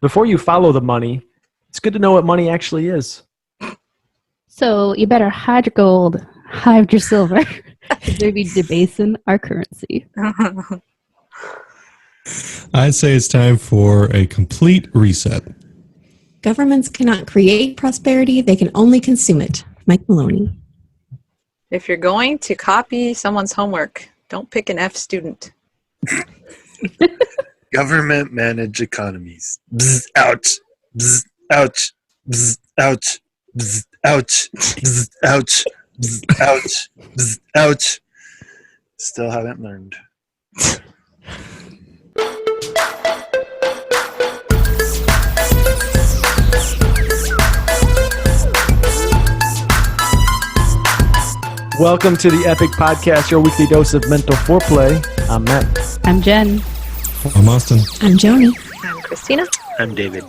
before you follow the money, it's good to know what money actually is. So you better hide your gold, hide your silver. They'd be debasing our currency. I'd say it's time for a complete reset. Governments cannot create prosperity, they can only consume it. Mike Maloney. If you're going to copy someone's homework, don't pick an F student. Government managed economies. Bzz, ouch. Bzz, ouch. Bzz, ouch. Bzz, ouch. Bzz, ouch. Bzz, ouch. Bzz, ouch. Still haven't learned. Welcome to the Epoch Podcast, your weekly dose of mental foreplay. I'm Matt. I'm Jen. I'm Austin. I'm Joni. I'm Christina. I'm David.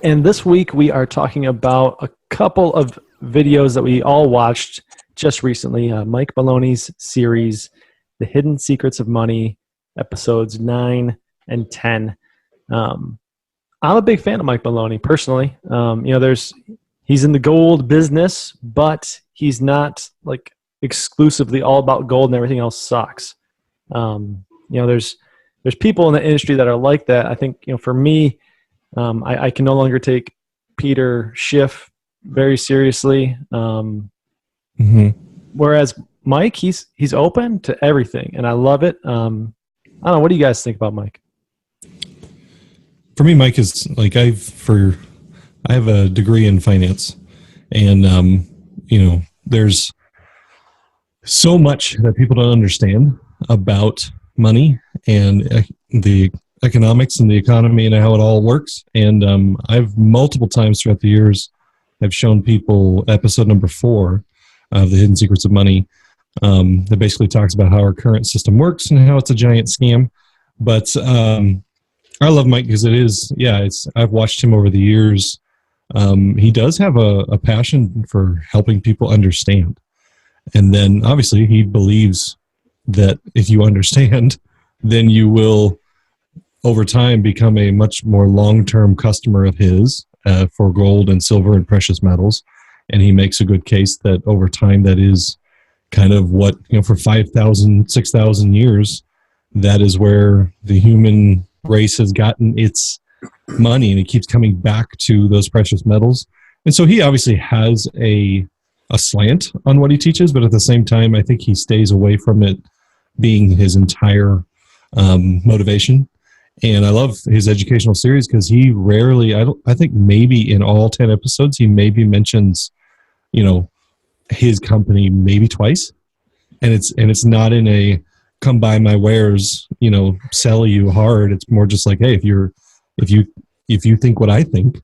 And this week we are talking about a couple of videos that we all watched just recently. Mike Maloney's series, The Hidden Secrets of Money, episodes 9 and 10. I'm a big fan of Mike Maloney, personally. He's in the gold business, but he's not like exclusively all about gold and everything else sucks. There's people in the industry that are like that. I think, for me, I can no longer take Peter Schiff very seriously. Whereas Mike, he's open to everything, and I love it. I don't know. What do you guys think about Mike? For me, Mike is like I have a degree in finance, and there's so much that people don't understand about money and the economics and the economy and how it all works. And I've multiple times throughout the years have shown people episode number 4 of The Hidden Secrets of Money that basically talks about how our current system works and how it's a giant scam. But I love Mike because I've watched him over the years. He does have a passion for helping people understand. And then obviously he believes that if you understand, then you will over time become a much more long-term customer of his for gold and silver and precious metals. And he makes a good case that over time that is kind of what, for 5,000, 6,000 years, that is where the human race has gotten its money, and it keeps coming back to those precious metals. And so he obviously has a slant on what he teaches, but at the same time, I think he stays away from it being his entire motivation. And I love his educational series because he rarely, I think maybe in all 10 episodes, he maybe mentions, his company maybe twice. And it's not in a come buy my wares, sell you hard. It's more just like, hey, if you think what I think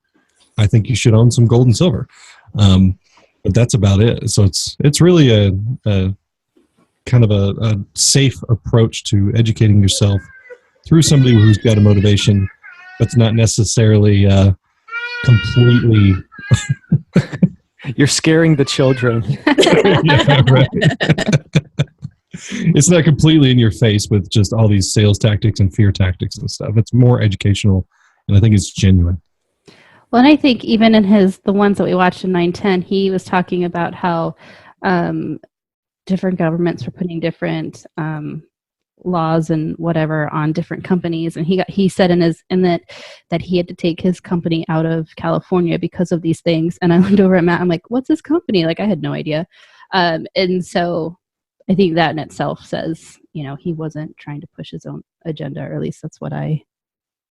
you should own some gold and silver. But that's about it. So it's really a kind of a safe approach to educating yourself through somebody who's got a motivation, but it's not necessarily completely. You're scaring the children. Yeah, right. It's not completely in your face with just all these sales tactics and fear tactics and stuff. It's more educational, and I think it's genuine. Well, and I think even in the ones that we watched in 910, he was talking about how different governments were putting different laws and whatever on different companies, and he said that he had to take his company out of California because of these things. And I looked over at Matt. I'm like, "What's this company?" Like, I had no idea. And so I think that in itself says, he wasn't trying to push his own agenda, or at least that's what I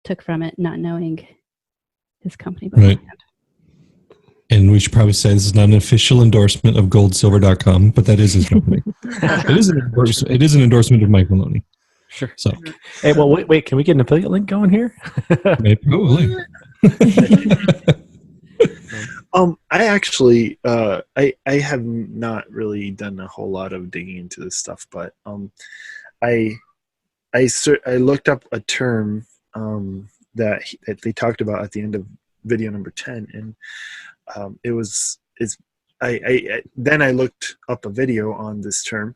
took from it, not knowing his company beforehand. Right. And we should probably say this is not an official endorsement of goldsilver.com, but that is his company. It is an endorsement of Mike Maloney. Sure. So, hey, well, wait, can we get an affiliate link going here? maybe. Probably. I actually, I have not really done a whole lot of digging into this stuff, but I looked up a term that they talked about at the end of video number 10, and then I looked up a video on this term,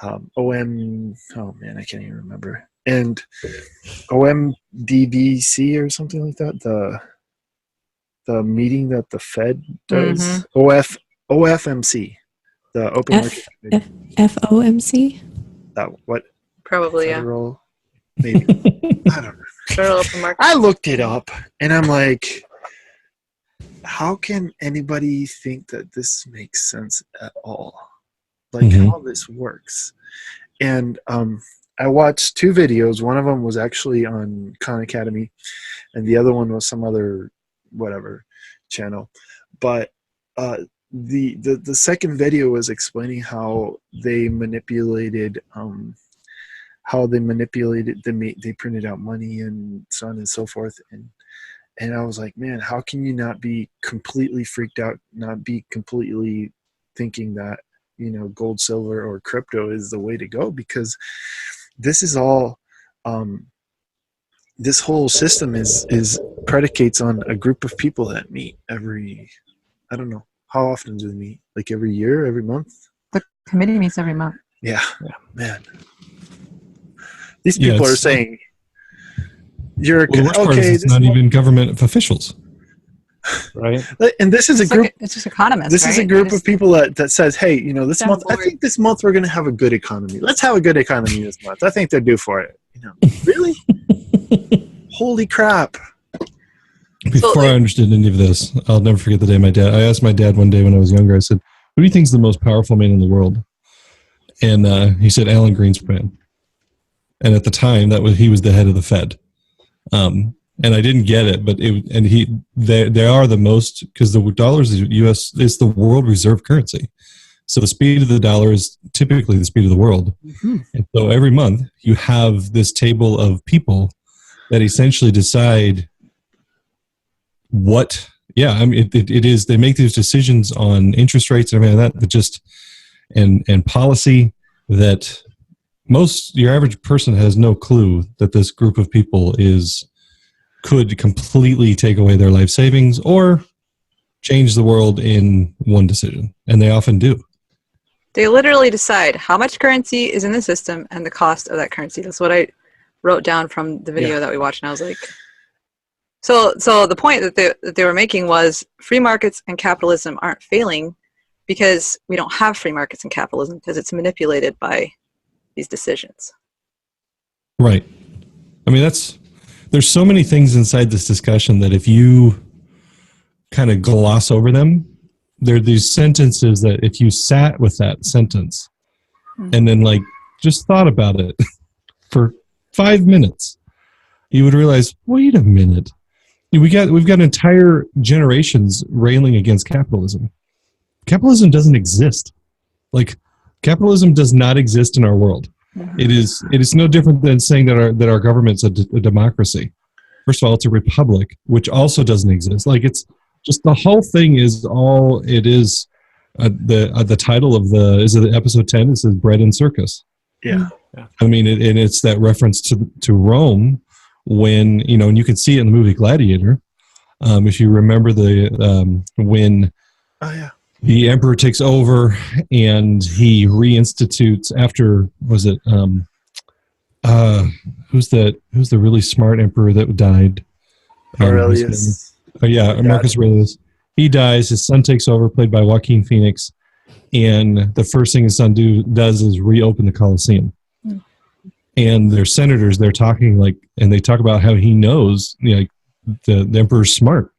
I can't even remember. and OMDBC or something like that. The meeting that the Fed does, OFMC, the Open Market Committee. FOMC. That what? Probably, Federal, maybe. I don't know. Federal open market. I looked it up, and I'm like, how can anybody think that this makes sense at all? Like how this works? And I watched 2 videos. One of them was actually on Khan Academy, and the other one was some other whatever channel. But the second video was explaining how they manipulated they printed out money and so on and so forth, and I was like, man, how can you not be completely freaked out, not be completely thinking that, you know, gold, silver, or crypto is the way to go? Because this is all this whole system is predicates on a group of people that meet every, I don't know, how often do they meet? Like every year, every month? The committee meets every month. Yeah. Man. These people are saying, you're the worst part is it's not even government officials. Right. And this is a group. It's just economists. This is a group of people that says, hey, you know, this month, I think this month we're going to have a good economy. Let's have a good economy this month. I think they're due for it. You know, really? Holy crap. Before I understood any of this, I'll never forget the day I asked my dad one day when I was younger, I said, who do you think is the most powerful man in the world? And he said, Alan Greenspan. And at the time, he was the head of the Fed. And I didn't get it, but they are the most, because the dollar is the world reserve currency. So the speed of the dollar is typically the speed of the world. Mm-hmm. And so every month you have this table of people that essentially decide what, it is, they make these decisions on interest rates and everything like that, but just, and policy that your average person has no clue that this group of people could completely take away their life savings or change the world in one decision. And they often do. They literally decide how much currency is in the system and the cost of that currency. That's what I wrote down from the video that we watched. And I was like, so the point that they were making was free markets and capitalism aren't failing because we don't have free markets and capitalism, because it's manipulated by these decisions. Right. I mean, there's so many things inside this discussion that if you kind of gloss over them, there are these sentences that if you sat with that sentence and then just thought about it for 5 minutes, you would realize, wait a minute. We've got entire generations railing against capitalism. Capitalism doesn't exist. Capitalism does not exist in our world. It is no different than saying that our government's a democracy. First of all, it's a republic, which also doesn't exist. It's just the whole thing is all it is. The title of the episode 10? It says "Bread and Circus." Yeah. I mean, and it's that reference to Rome when and you can see it in the movie Gladiator. If you remember when. Oh yeah. The emperor takes over and he reinstitutes after, who's the really smart emperor that died? Aurelius. Marcus Aurelius. He dies, his son takes over, played by Joaquin Phoenix, and the first thing his son does is reopen the Colosseum. And their senators, they're talking and they talk about how he knows, the emperor's smart.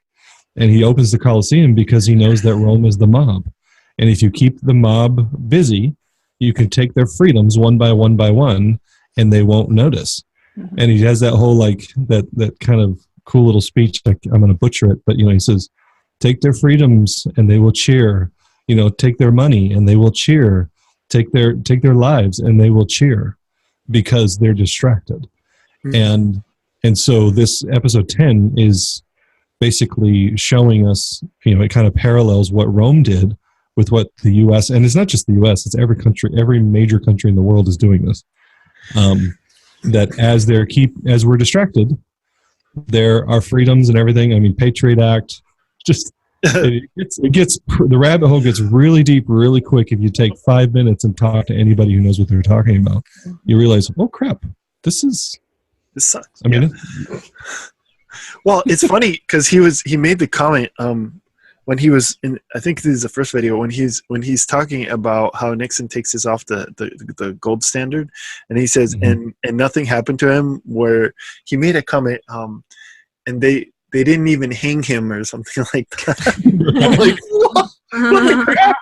And he opens the Colosseum because he knows that Rome is the mob. And if you keep the mob busy, you can take their freedoms one by one by one, and they won't notice. Mm-hmm. And he has that whole that kind of cool little speech. I'm going to butcher it, but he says, take their freedoms and they will cheer. Take their money and they will cheer. Take their lives and they will cheer because they're distracted. Mm-hmm. And so this episode 10 is basically showing us, it kind of parallels what Rome did with what the U.S., and it's not just the U.S., it's every country, every major country in the world is doing this. That as we're distracted, there are freedoms and everything. I mean, Patriot Act, just, the rabbit hole gets really deep, really quick. If you take 5 minutes and talk to anybody who knows what they're talking about, you realize, oh crap, this sucks. I mean, Well, it's funny because he made the comment when he was in, I think this is the first video, when he's talking about how Nixon takes this off the gold standard, and he says and nothing happened to him, where he made a comment and they didn't even hang him or something like that. I'm like, what the crap?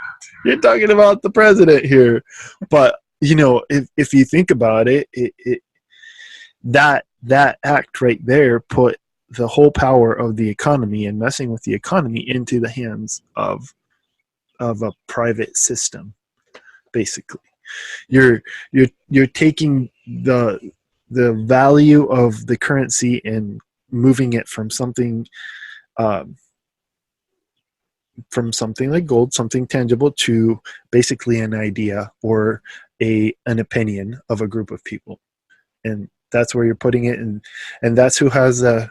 You're talking about the president here. But if you think about it, that act right there put the whole power of the economy and messing with the economy into the hands of a private system. Basically, you're taking the value of the currency and moving it from something like gold, something tangible, to basically an idea or an opinion of a group of people, and that's where you're putting it, and that's who has the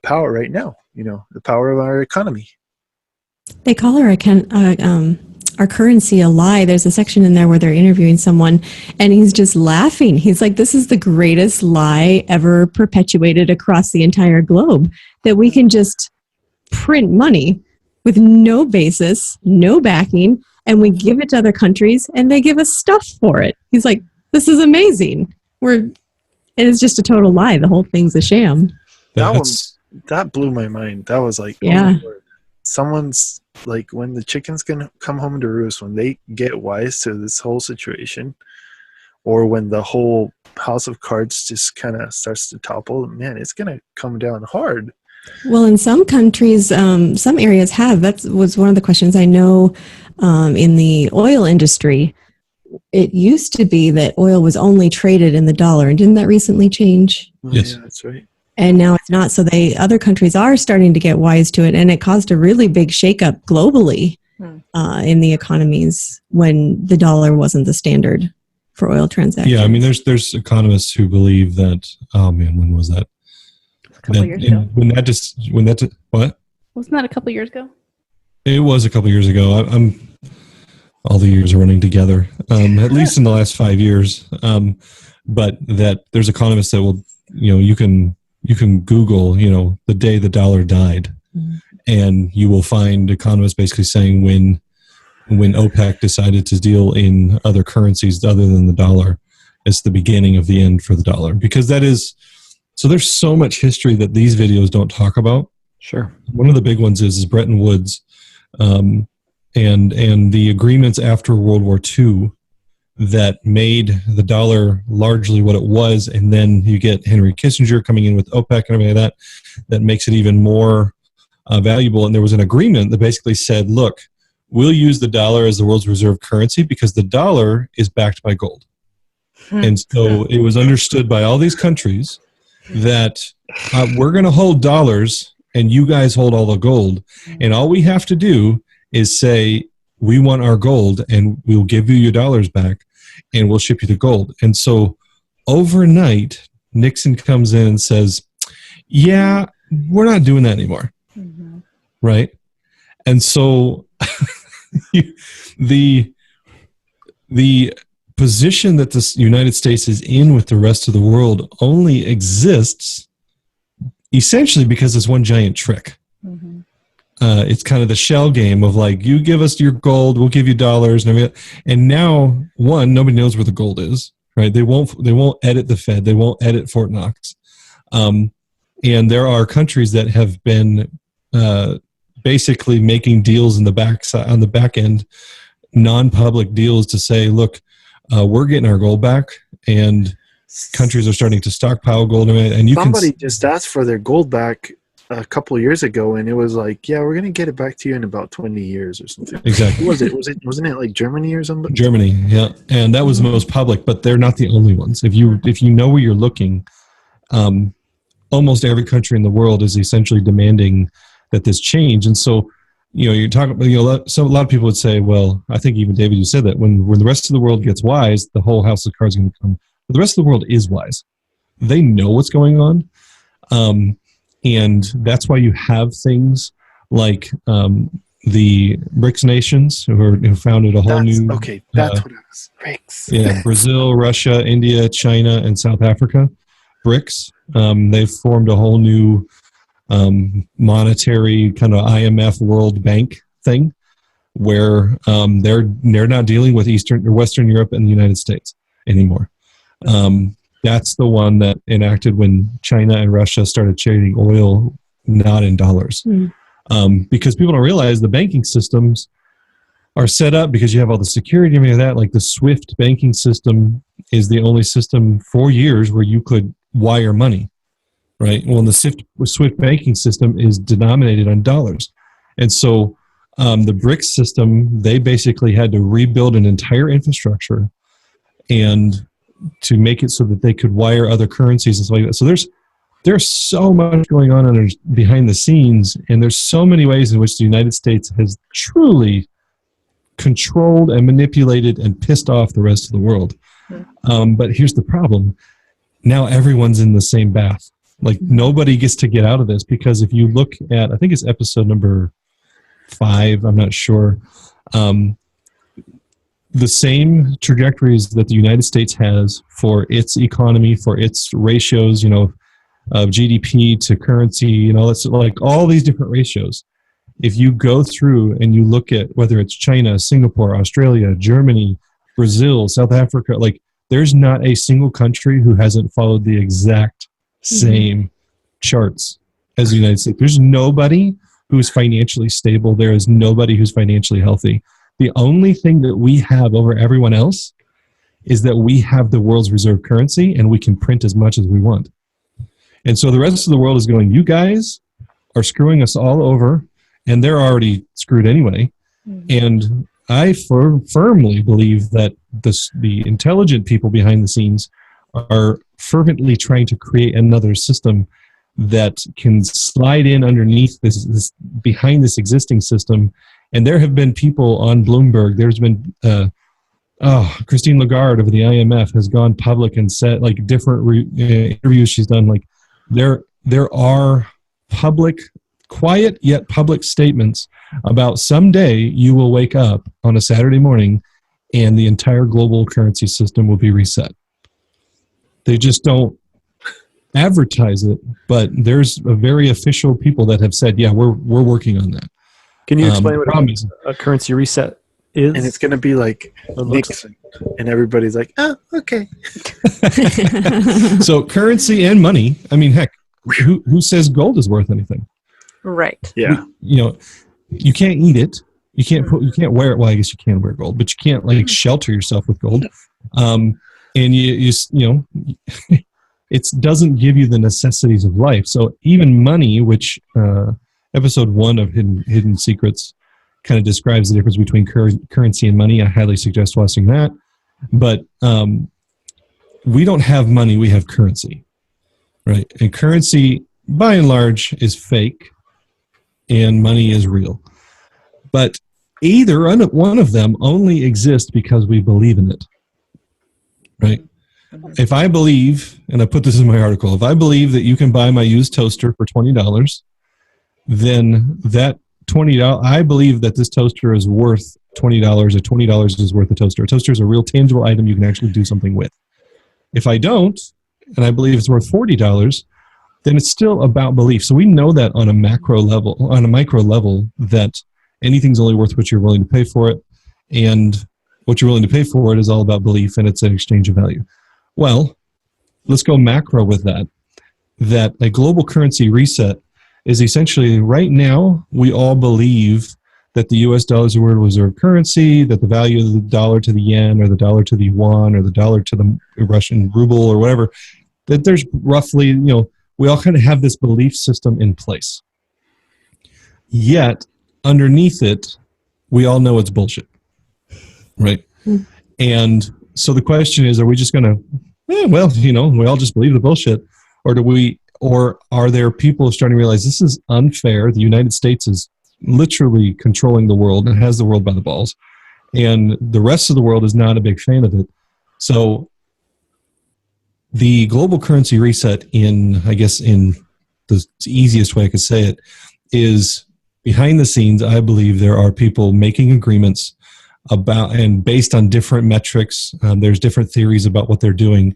power right now. The power of our economy. They call our currency a lie. There's a section in there where they're interviewing someone, and he's just laughing. He's like, "This is the greatest lie ever perpetuated across the entire globe, that we can just print money with no basis, no backing, and we give it to other countries, and they give us stuff for it." He's like, "This is amazing. And it's just a total lie. The whole thing's a sham." That blew my mind. That was like, yeah. Oh my Lord. Someone's like, when the chickens can come home to roost, when they get wise to this whole situation, or when the whole house of cards just kind of starts to topple, man, it's going to come down hard. Well, in some countries, some areas have. That was one of the questions. I know in the oil industry, it used to be that oil was only traded in the dollar. And didn't that recently change? Yes. Yeah, that's right. And now it's not. So other countries are starting to get wise to it. And it caused a really big shakeup globally in the economies when the dollar wasn't the standard for oil transactions. Yeah, I mean, there's economists who believe that. Oh man, when was that? A couple years ago. What? Wasn't that a couple years ago? It was a couple years ago. I'm all the years are running together. At least in the last 5 years. But that there's economists that will, you can Google, the day the dollar died, and you will find economists basically saying when OPEC decided to deal in other currencies other than the dollar, it's the beginning of the end for the dollar, because that is. So there's so much history that these videos don't talk about. Sure. One of the big ones is Bretton Woods, and the agreements after World War II that made the dollar largely what it was, and then you get Henry Kissinger coming in with OPEC and everything like that makes it even more valuable. And there was an agreement that basically said, look, we'll use the dollar as the world's reserve currency because the dollar is backed by gold. And so it was understood by all these countries that we're going to hold dollars and you guys hold all the gold. And all we have to do is say, we want our gold and we'll give you your dollars back and we'll ship you the gold. And so overnight, Nixon comes in and says, yeah, we're not doing that anymore. Mm-hmm. Right? And so the position that the United States is in with the rest of the world only exists essentially because it's one giant trick. Mm-hmm. It's kind of the shell game of like, you give us your gold, we'll give you dollars, and everything. And now, one, nobody knows where the gold is, right? They won't edit the Fed, they won't edit Fort Knox, and there are countries that have been basically making deals on the back end, non-public deals to say, look, we're getting our gold back, and countries are starting to stockpile gold. And somebody just asked for their gold back a couple of years ago, and it was like, yeah, we're going to get it back to you in about 20 years or something. Exactly. Wasn't it like Germany or something? Germany, yeah. And that was the most public, but they're not the only ones. If you know where you're looking, almost every country in the world is essentially demanding that this change. And so, you're talking about, so a lot of people would say, well, I think even David, you said that when the rest of the world gets wise, the whole house of cards is going to come. But the rest of the world is wise. They know what's going on. And that's why you have things like the BRICS nations who founded a whole new. Okay, that's what it was. BRICS. Yeah, Brazil, Russia, India, China, and South Africa. BRICS. They've formed a whole new monetary kind of IMF World Bank thing, where they're not dealing with Eastern or Western Europe and the United States anymore. That's the one that enacted when China and Russia started trading oil not in dollars. Because people don't realize the banking systems are set up because you have all the security and everything like that. Like the SWIFT banking system is the only system for years where you could wire money, right? Well, the SWIFT banking system is denominated on dollars. And so the BRICS system, they basically had to rebuild an entire infrastructure and to make it so that they could wire other currencies and stuff like that. So there's so much going on behind the scenes, and there's so many ways in which the United States has truly controlled and manipulated and pissed off the rest of the world. But here's the problem. Now everyone's in the same bath. Like nobody gets to get out of this, because if you look at, I think it's episode number 5, I'm not sure, the same trajectories that the United States has for its economy, for its ratios, of GDP to currency, it's like all these different ratios. If you go through and you look at whether it's China, Singapore, Australia, Germany, Brazil, South Africa, like there's not a single country who hasn't followed the exact same charts as the United States. There's nobody who's financially stable. There is nobody who's financially healthy. The only thing that we have over everyone else is that we have the world's reserve currency and we can print as much as we want. And so the rest of the world is going, you guys are screwing us all over, and they're already screwed anyway. And I firmly believe that the intelligent people behind the scenes are fervently trying to create another system that can slide in underneath this behind this existing system. And there have been people on Bloomberg. There's been Christine Lagarde of the IMF has gone public and said, like, different interviews she's done. Like there are public, quiet yet public statements about someday you will wake up on a Saturday morning and the entire global currency system will be reset. They just don't advertise it, but there's a very official people that have said, yeah, we're working on that. Can you explain what a currency reset is? And it's going to be like Nixon, and everybody's like, oh, okay. So currency and money, I mean, heck, who says gold is worth anything? Right. Yeah. You can't eat it. You can't wear it. Well, I guess you can wear gold, but you can't like shelter yourself with gold. And it doesn't give you the necessities of life. So even money, which episode 1 of Hidden Secrets kind of describes the difference between currency and money. I highly suggest watching that. But we don't have money, we have currency, right? And currency, by and large, is fake, and money is real. But either one of them only exists because we believe in it, right? If I believe, and I put this in my article, if I believe that you can buy my used toaster for $20, then that $20, I believe that this toaster is worth $20, or $20 is worth a toaster. A toaster is a real tangible item you can actually do something with. If I don't, and I believe it's worth $40, then it's still about belief. So we know that on a macro level, on a micro level, that anything's only worth what you're willing to pay for it. And what you're willing to pay for it is all about belief, and it's an exchange of value. Well, let's go macro with that. That a global currency reset is essentially, right now, we all believe that the US dollar is a world reserve currency, that the value of the dollar to the yen, or the dollar to the yuan, or the dollar to the Russian ruble, or whatever, that there's roughly, we all kind of have this belief system in place. Yet, underneath it, we all know it's bullshit, right? And so the question is, are we just going to, we all just believe the bullshit, or are there people starting to realize this is unfair? The United States is literally controlling the world and has the world by the balls, and the rest of the world is not a big fan of it. So the global currency reset, in the easiest way I could say it, is behind the scenes, I believe there are people making agreements about, and based on different metrics, there's different theories about what they're doing.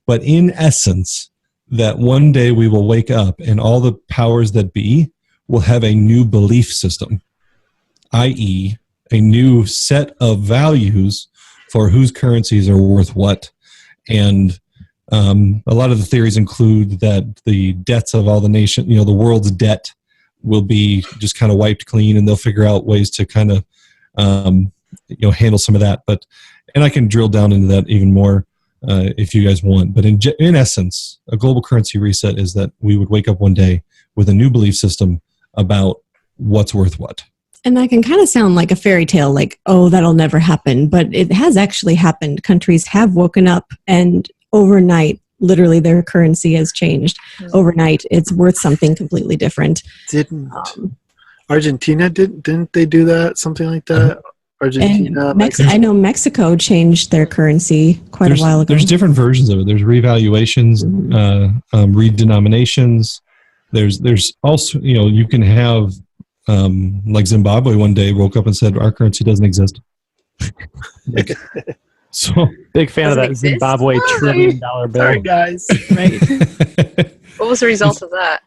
But in essence, that one day we will wake up and all the powers that be will have a new belief system, i.e., a new set of values for whose currencies are worth what. And a lot of the theories include that the debts of all the nation, the world's debt will be just kind of wiped clean, and they'll figure out ways to kind of handle some of that. And I can drill down into that even more if you guys want. But in essence, a global currency reset is that we would wake up one day with a new belief system about what's worth what. And that can kind of sound like a fairy tale, like, oh, that'll never happen. But it has actually happened. Countries have woken up, and overnight, literally their currency has changed. Overnight, it's worth something completely different. Didn't Argentina, didn't they do that? Something like that? Argentina. I know Mexico changed their currency quite a while ago. There's different versions of it. There's revaluations, redenominations. There's also, you can have, like Zimbabwe one day woke up and said, our currency doesn't exist. So big fan of that Zimbabwe $1 trillion bill. Sorry, guys. Right. What was the result of that?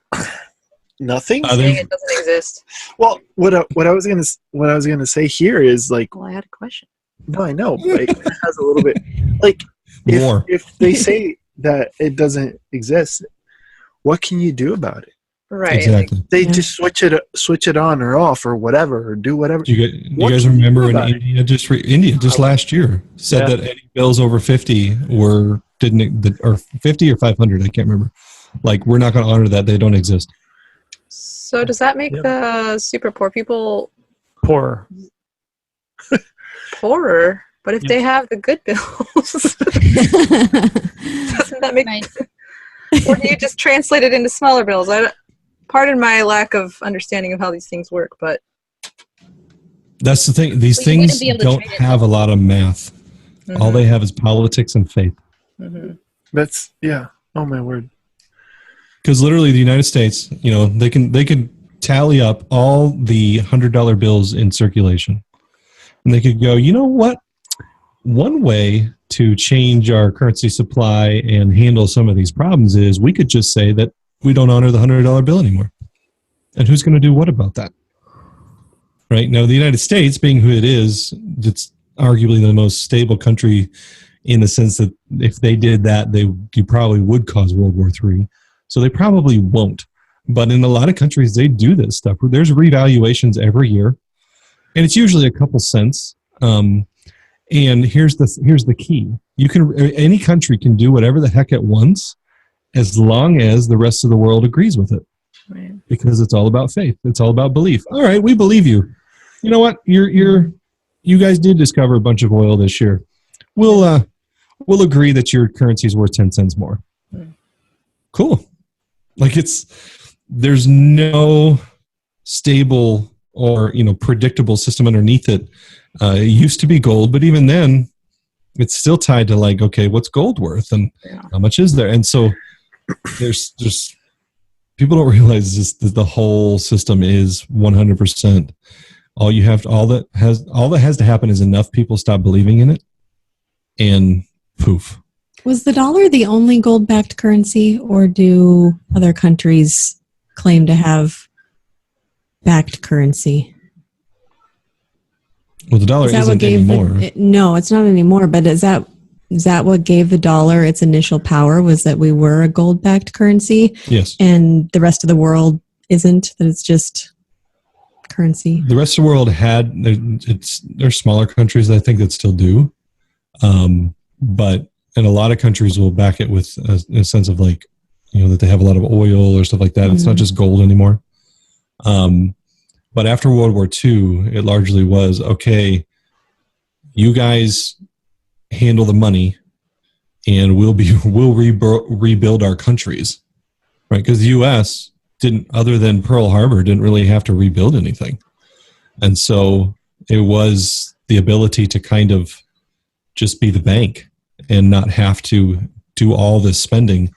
Nothing. Saying it doesn't exist. Well, what I was gonna say here is like. Well, I had a question. No, I know. Like, it has a little bit. Like, if they say that it doesn't exist, what can you do about it? Right. Exactly. They just switch it on or off or whatever, or do whatever. Do you guys remember when India just last year said that any bills over 50 or 50 or 500, I can't remember. Like, we're not going to honor that. They don't exist. So does that make the super poor people poorer? Poorer? But if they have the good bills, doesn't that make? Or do you just translate it into smaller bills? Pardon my lack of understanding of how these things work, but that's the thing. These things don't have a lot of math. Mm-hmm. All they have is politics and faith. Mm-hmm. That's oh my word. Because literally, the United States, they can tally up all the $100 bills in circulation, and they could go, you know what? One way to change our currency supply and handle some of these problems is we could just say that we don't honor the $100 bill anymore. And who's going to do what about that? Right? Now, the United States, being who it is, it's arguably the most stable country in the sense that if they did that, you probably would cause World War III. So they probably won't. But in a lot of countries, they do this stuff. There's revaluations every year, and it's usually a couple cents. And here's the key: any country can do whatever the heck it wants, as long as the rest of the world agrees with it. Right. Because it's all about faith. It's all about belief. All right, we believe you. You know what? You guys did discover a bunch of oil this year. We'll agree that your currency is worth 10 cents more. Cool. Like, there's no stable or predictable system underneath it. It used to be gold, but even then, it's still tied to like, okay, what's gold worth and how much is there? And so there's just people don't realize just that the whole system is 100%. All that has to happen is enough people stop believing in it, and poof. Was the dollar the only gold-backed currency, or do other countries claim to have backed currency? Well, the dollar isn't anymore. No, it's not anymore. But is that what gave the dollar its initial power? Was that we were a gold-backed currency? Yes. And the rest of the world isn't. That it's just currency. The rest of the world there's smaller countries I think that still do, but and a lot of countries will back it with a sense of like, that they have a lot of oil or stuff like that. Mm-hmm. It's not just gold anymore. But after World War II, it largely was, okay, you guys handle the money and we'll rebuild our countries, right? Because the U.S. other than Pearl Harbor, didn't really have to rebuild anything. And so it was the ability to kind of just be the bank and not have to do all this spending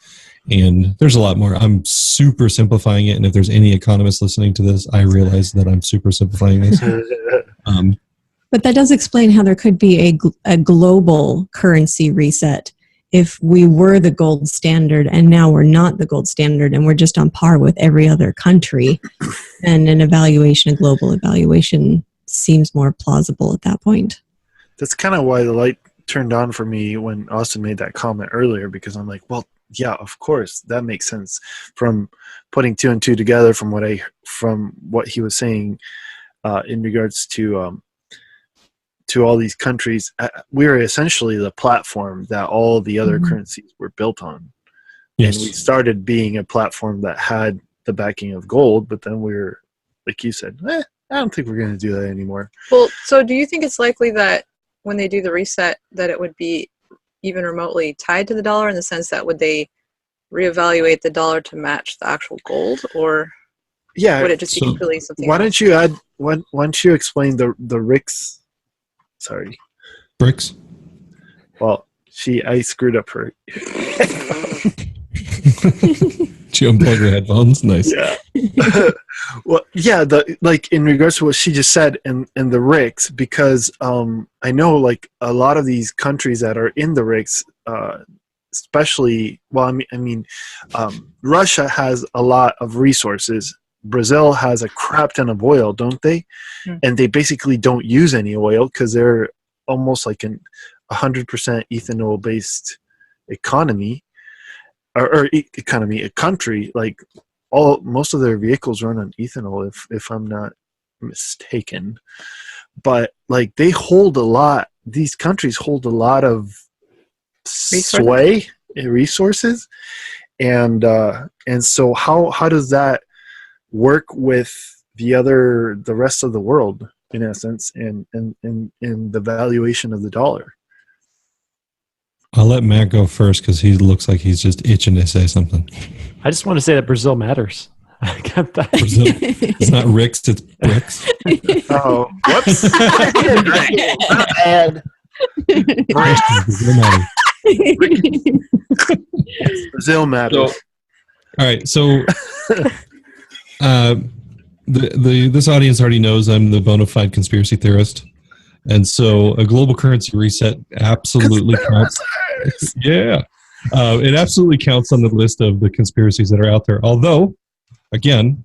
And there's a lot more. I'm super simplifying it. And if there's any economists listening to this, I realize that I'm super simplifying this. But that does explain how there could be a global currency reset if we were the gold standard and now we're not the gold standard and we're just on par with every other country. And a global evaluation seems more plausible at that point. That's kind of why the light turned on for me when Austin made that comment earlier, because I'm like, well, yeah, of course, that makes sense from putting two and two together from what he was saying in regards to all these countries. We're essentially the platform that all the other currencies were built on. Yes. And we started being a platform that had the backing of gold, but then we're, like you said, I don't think we're going to do that anymore. Well, so do you think it's likely that when they do the reset that it would be even remotely tied to the dollar, in the sense that would they reevaluate the dollar to match the actual gold, or would it just be completely something why else? why don't you explain the RICS? Sorry. BRICS? Well, I screwed up her. Did you unplug her headphones? Nice. Yeah. Well, yeah, in regards to what she just said in the RICS, because I know like a lot of these countries that are in the RICS, especially, well, I mean, Russia has a lot of resources. Brazil has a crap ton of oil, don't they? And they basically don't use any oil because they're almost like 100% ethanol-based economy. Or economy, a country, like most of their vehicles run on ethanol, if I'm not mistaken. But like these countries hold a lot of resources, and so how does that work with the rest of the world, in essence, in the valuation of the dollar? I'll let Matt go first because he looks like he's just itching to say something. I just want to say that Brazil matters. I got that. Brazil. It's not RICS, it's BRICS. Oh, whoops. Brazil matters. All right, so this audience already knows I'm the bona fide conspiracy theorist. And so a global currency reset absolutely counts. Yeah. It absolutely counts on the list of the conspiracies that are out there. Although, again,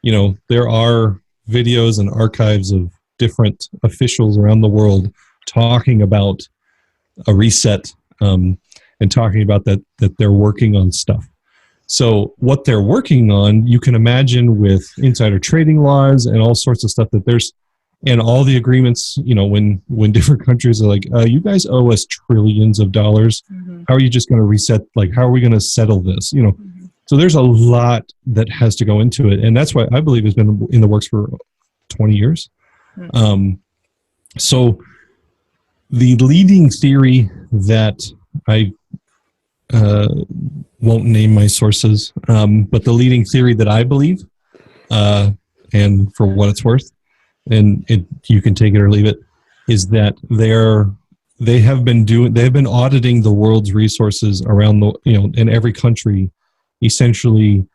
there are videos and archives of different officials around the world talking about a reset and talking about that they're working on stuff. So what they're working on, you can imagine with insider trading laws and all sorts of stuff that there's, and all the agreements, when different countries are like, you guys owe us trillions of dollars. How are you just going to reset? Like, how are we going to settle this? So there's a lot that has to go into it. And that's why I believe it's been in the works for 20 years. So the leading theory that I won't name my sources, but the leading theory that I believe, and for what it's worth, and you can take it or leave it, is that they have been auditing the world's resources around in every country. Essentially,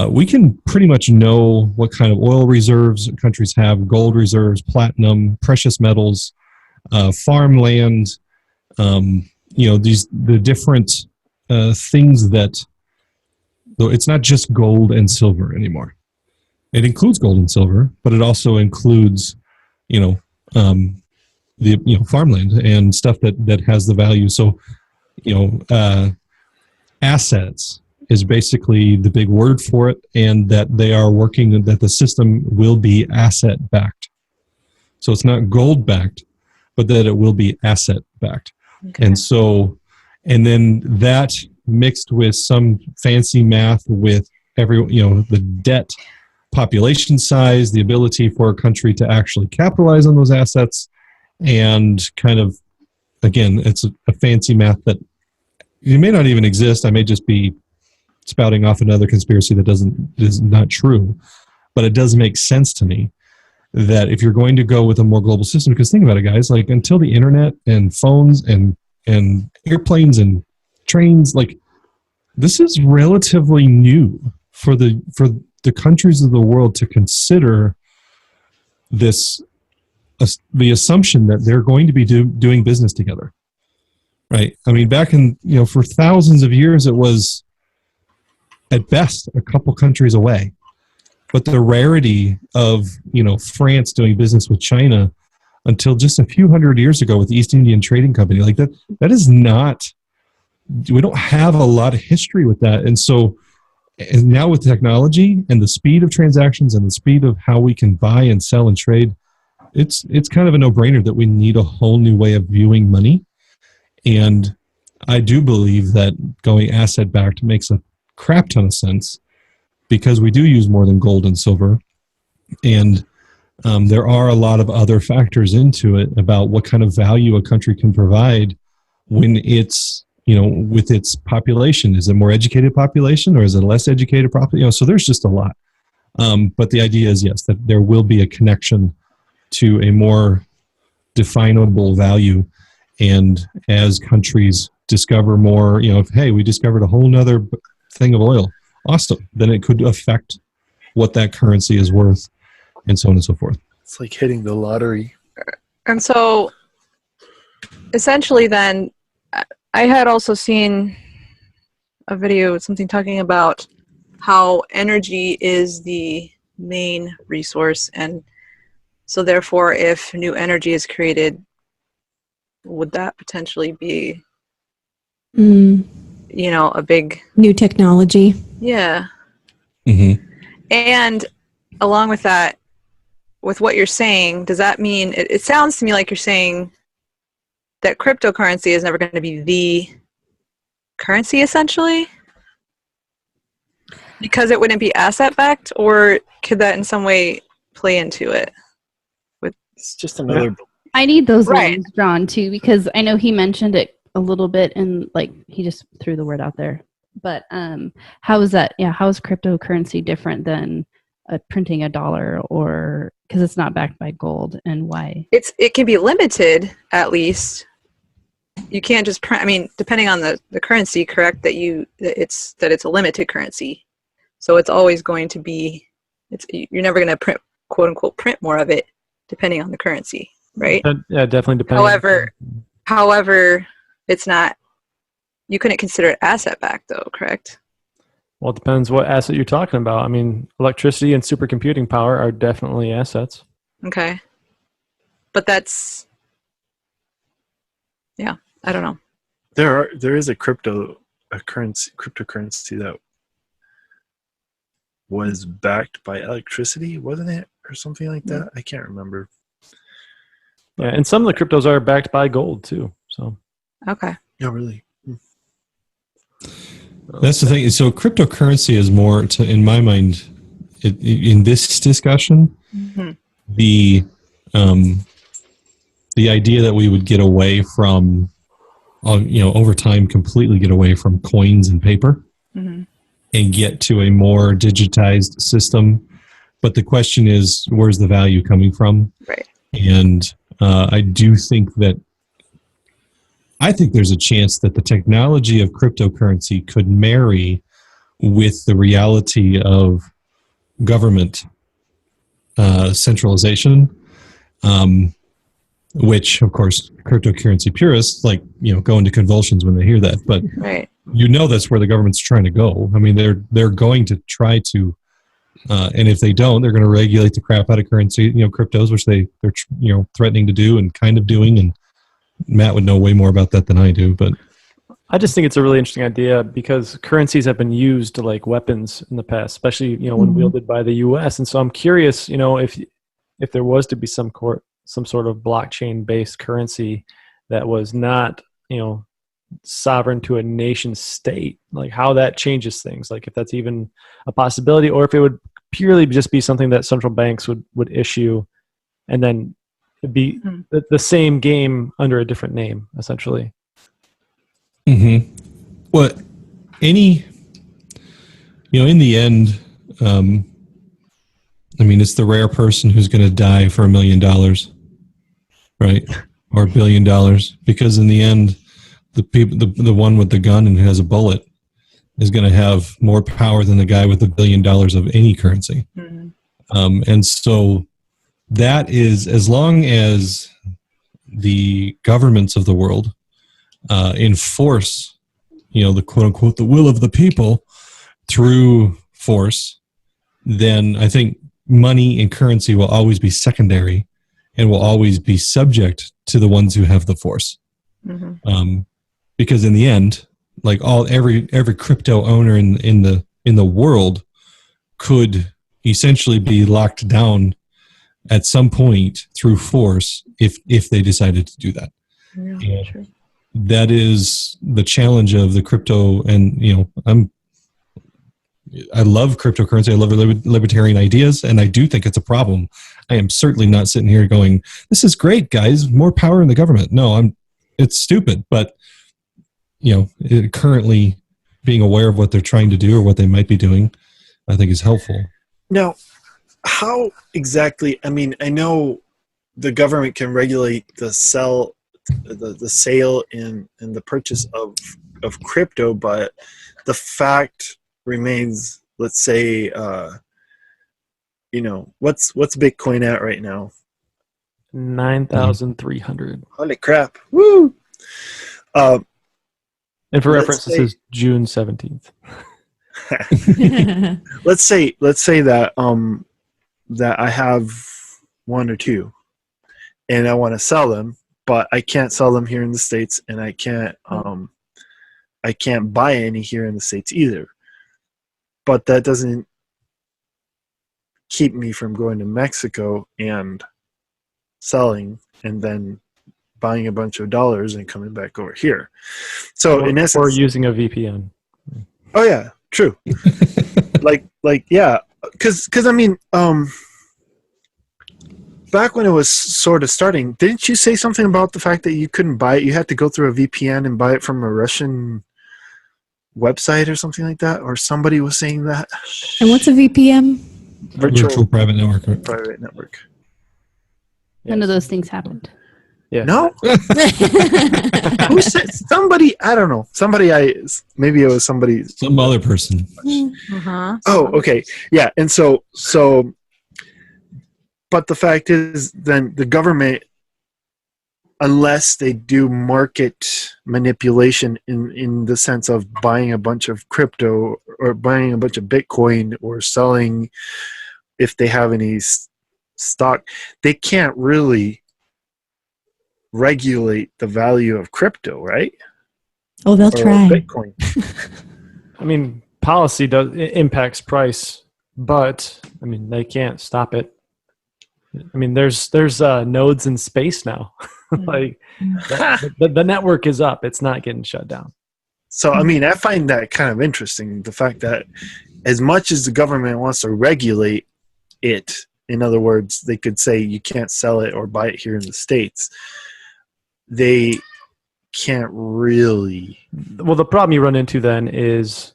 we can pretty much know what kind of oil reserves countries have, gold reserves, platinum, precious metals, farmland, the different things that, though it's not just gold and silver anymore. It includes gold and silver, but it also includes, farmland and stuff that has the value. So, assets is basically the big word for it, and that they are working, that the system will be asset backed. So it's not gold backed, but that it will be asset backed. Okay. And then that mixed with some fancy math with the debt, population size, the ability for a country to actually capitalize on those assets, and kind of, again, it's a fancy math that it may not even exist. I may just be spouting off another conspiracy that is not true, but it does make sense to me that if you're going to go with a more global system, because think about it, guys, like until the internet and phones and airplanes and trains, like this is relatively new for the countries of the world to consider this, the assumption that they're going to be doing business together, right? I mean, back in, for thousands of years, it was at best a couple countries away. But the rarity of, France doing business with China until just a few hundred years ago with the East Indian Trading Company, like that is not, we don't have a lot of history with that. And so, and now with technology and the speed of transactions and the speed of how we can buy and sell and trade, it's kind of a no-brainer that we need a whole new way of viewing money. And I do believe that going asset-backed makes a crap ton of sense because we do use more than gold and silver. And there are a lot of other factors into it about what kind of value a country can provide when it's, with its population. Is it a more educated population or is it a less educated population? So there's just a lot. But the idea is, yes, that there will be a connection to a more definable value. And as countries discover more, hey, we discovered a whole nother thing of oil, awesome, then it could affect what that currency is worth and so on and so forth. It's like hitting the lottery. And so essentially then, I had also seen a video, something talking about how energy is the main resource. And so therefore, if new energy is created, would that potentially be, a big... New technology. Yeah. Mm-hmm. And along with that, with what you're saying, does that mean, it sounds to me like you're saying that cryptocurrency is never going to be the currency, essentially? Because it wouldn't be asset-backed, or could that in some way play into it? It's just another... I need those Right. lines drawn, too, because I know he mentioned it a little bit, and, he just threw the word out there. But how is that? Yeah, how is cryptocurrency different than printing a dollar, or because it's not backed by gold, and why? It can be limited, at least. You can't just print. I mean, depending on the currency, correct? That it's a limited currency, so it's always going to be. You're never going to print, quote unquote, print more of it, depending on the currency, right? Yeah, definitely depending. However, it's not. You couldn't consider it asset backed, though, correct? Well, it depends what asset you're talking about. I mean, electricity and supercomputing power are definitely assets. Okay, but that's. Yeah, I don't know. There is a cryptocurrency that was backed by electricity, wasn't it, or something like that? I can't remember. Yeah, and some of the cryptos are backed by gold too. So. Okay. Yeah, really. That's the thing. So cryptocurrency is more, in my mind, in this discussion, the idea that we would get away from, over time, completely get away from coins and paper and get to a more digitized system. But the question is, where's the value coming from? Right. And I think there's a chance that the technology of cryptocurrency could marry with the reality of government centralization, which, of course, cryptocurrency purists go into convulsions when they hear that. But Right. That's where the government's trying to go. I mean, they're going to try to, and if they don't, they're going to regulate the crap out of currency, cryptos, which they're threatening to do and kind of doing. And Matt would know way more about that than I do, but I just think it's a really interesting idea because currencies have been used like weapons in the past, especially when wielded by the U.S. And so I'm curious, if there was to be some sort of blockchain-based currency that was not, sovereign to a nation state, like how that changes things, like if that's even a possibility, or if it would purely just be something that central banks would issue, and then it'd be the same game under a different name, essentially. Well, in the end, it's the rare person who's going to die for $1 million, right? Or $1 billion, because in the end, the one with the gun and who has a bullet is going to have more power than the guy with $1 billion of any currency. Mhm. And so that is, as long as the governments of the world enforce, the quote unquote, the will of the people through force, then I think money and currency will always be secondary and will always be subject to the ones who have the force. Mhm. Because in the end, like every crypto owner in the world could essentially be locked down at some point through force if they decided to do that. Yeah, true. That is the challenge of the crypto, and I love cryptocurrency. I love libertarian ideas, and I do think it's a problem. I am certainly not sitting here going, "This is great, guys! More power in the government." No, it's stupid. But currently being aware of what they're trying to do or what they might be doing, I think is helpful. Now, how exactly? I mean, I know the government can regulate the sale and the purchase of crypto, but the fact remains. Let's say, what's Bitcoin at right now? 9,300. Holy crap! Woo! And for reference, Let's this is June 17th. let's say that that I have one or two, and I want to sell them, but I can't sell them here in the States, and I can't buy any here in the States either. But that doesn't keep me from going to Mexico and selling, and then buying a bunch of dollars and coming back over here. So in essence, or using a VPN. Oh yeah, true. Yeah, because I mean, back when it was sort of starting, didn't you say something about the fact that you couldn't buy it? You had to go through a VPN and buy it from a Russian website or something like that, or somebody was saying that. And what's a VPN? Virtual private network. Private network. None of those things happened. Yeah. No. Who said? Somebody. I don't know. Maybe it was somebody. Some other person. Uh-huh. Oh, okay. Yeah, and so, but the fact is, then the government, unless they do market manipulation in the sense of buying a bunch of crypto or buying a bunch of Bitcoin or selling, if they have any stock, they can't really regulate the value of crypto, right? Oh, they'll try. Bitcoin. I mean, policy impacts price, but I mean, they can't stop it. I mean, there's nodes in space now. Like the network is up; it's not getting shut down. So, I mean, I find that kind of interesting. The fact that as much as the government wants to regulate it, in other words, they could say you can't sell it or buy it here in the States, they can't really. Well, the problem you run into then is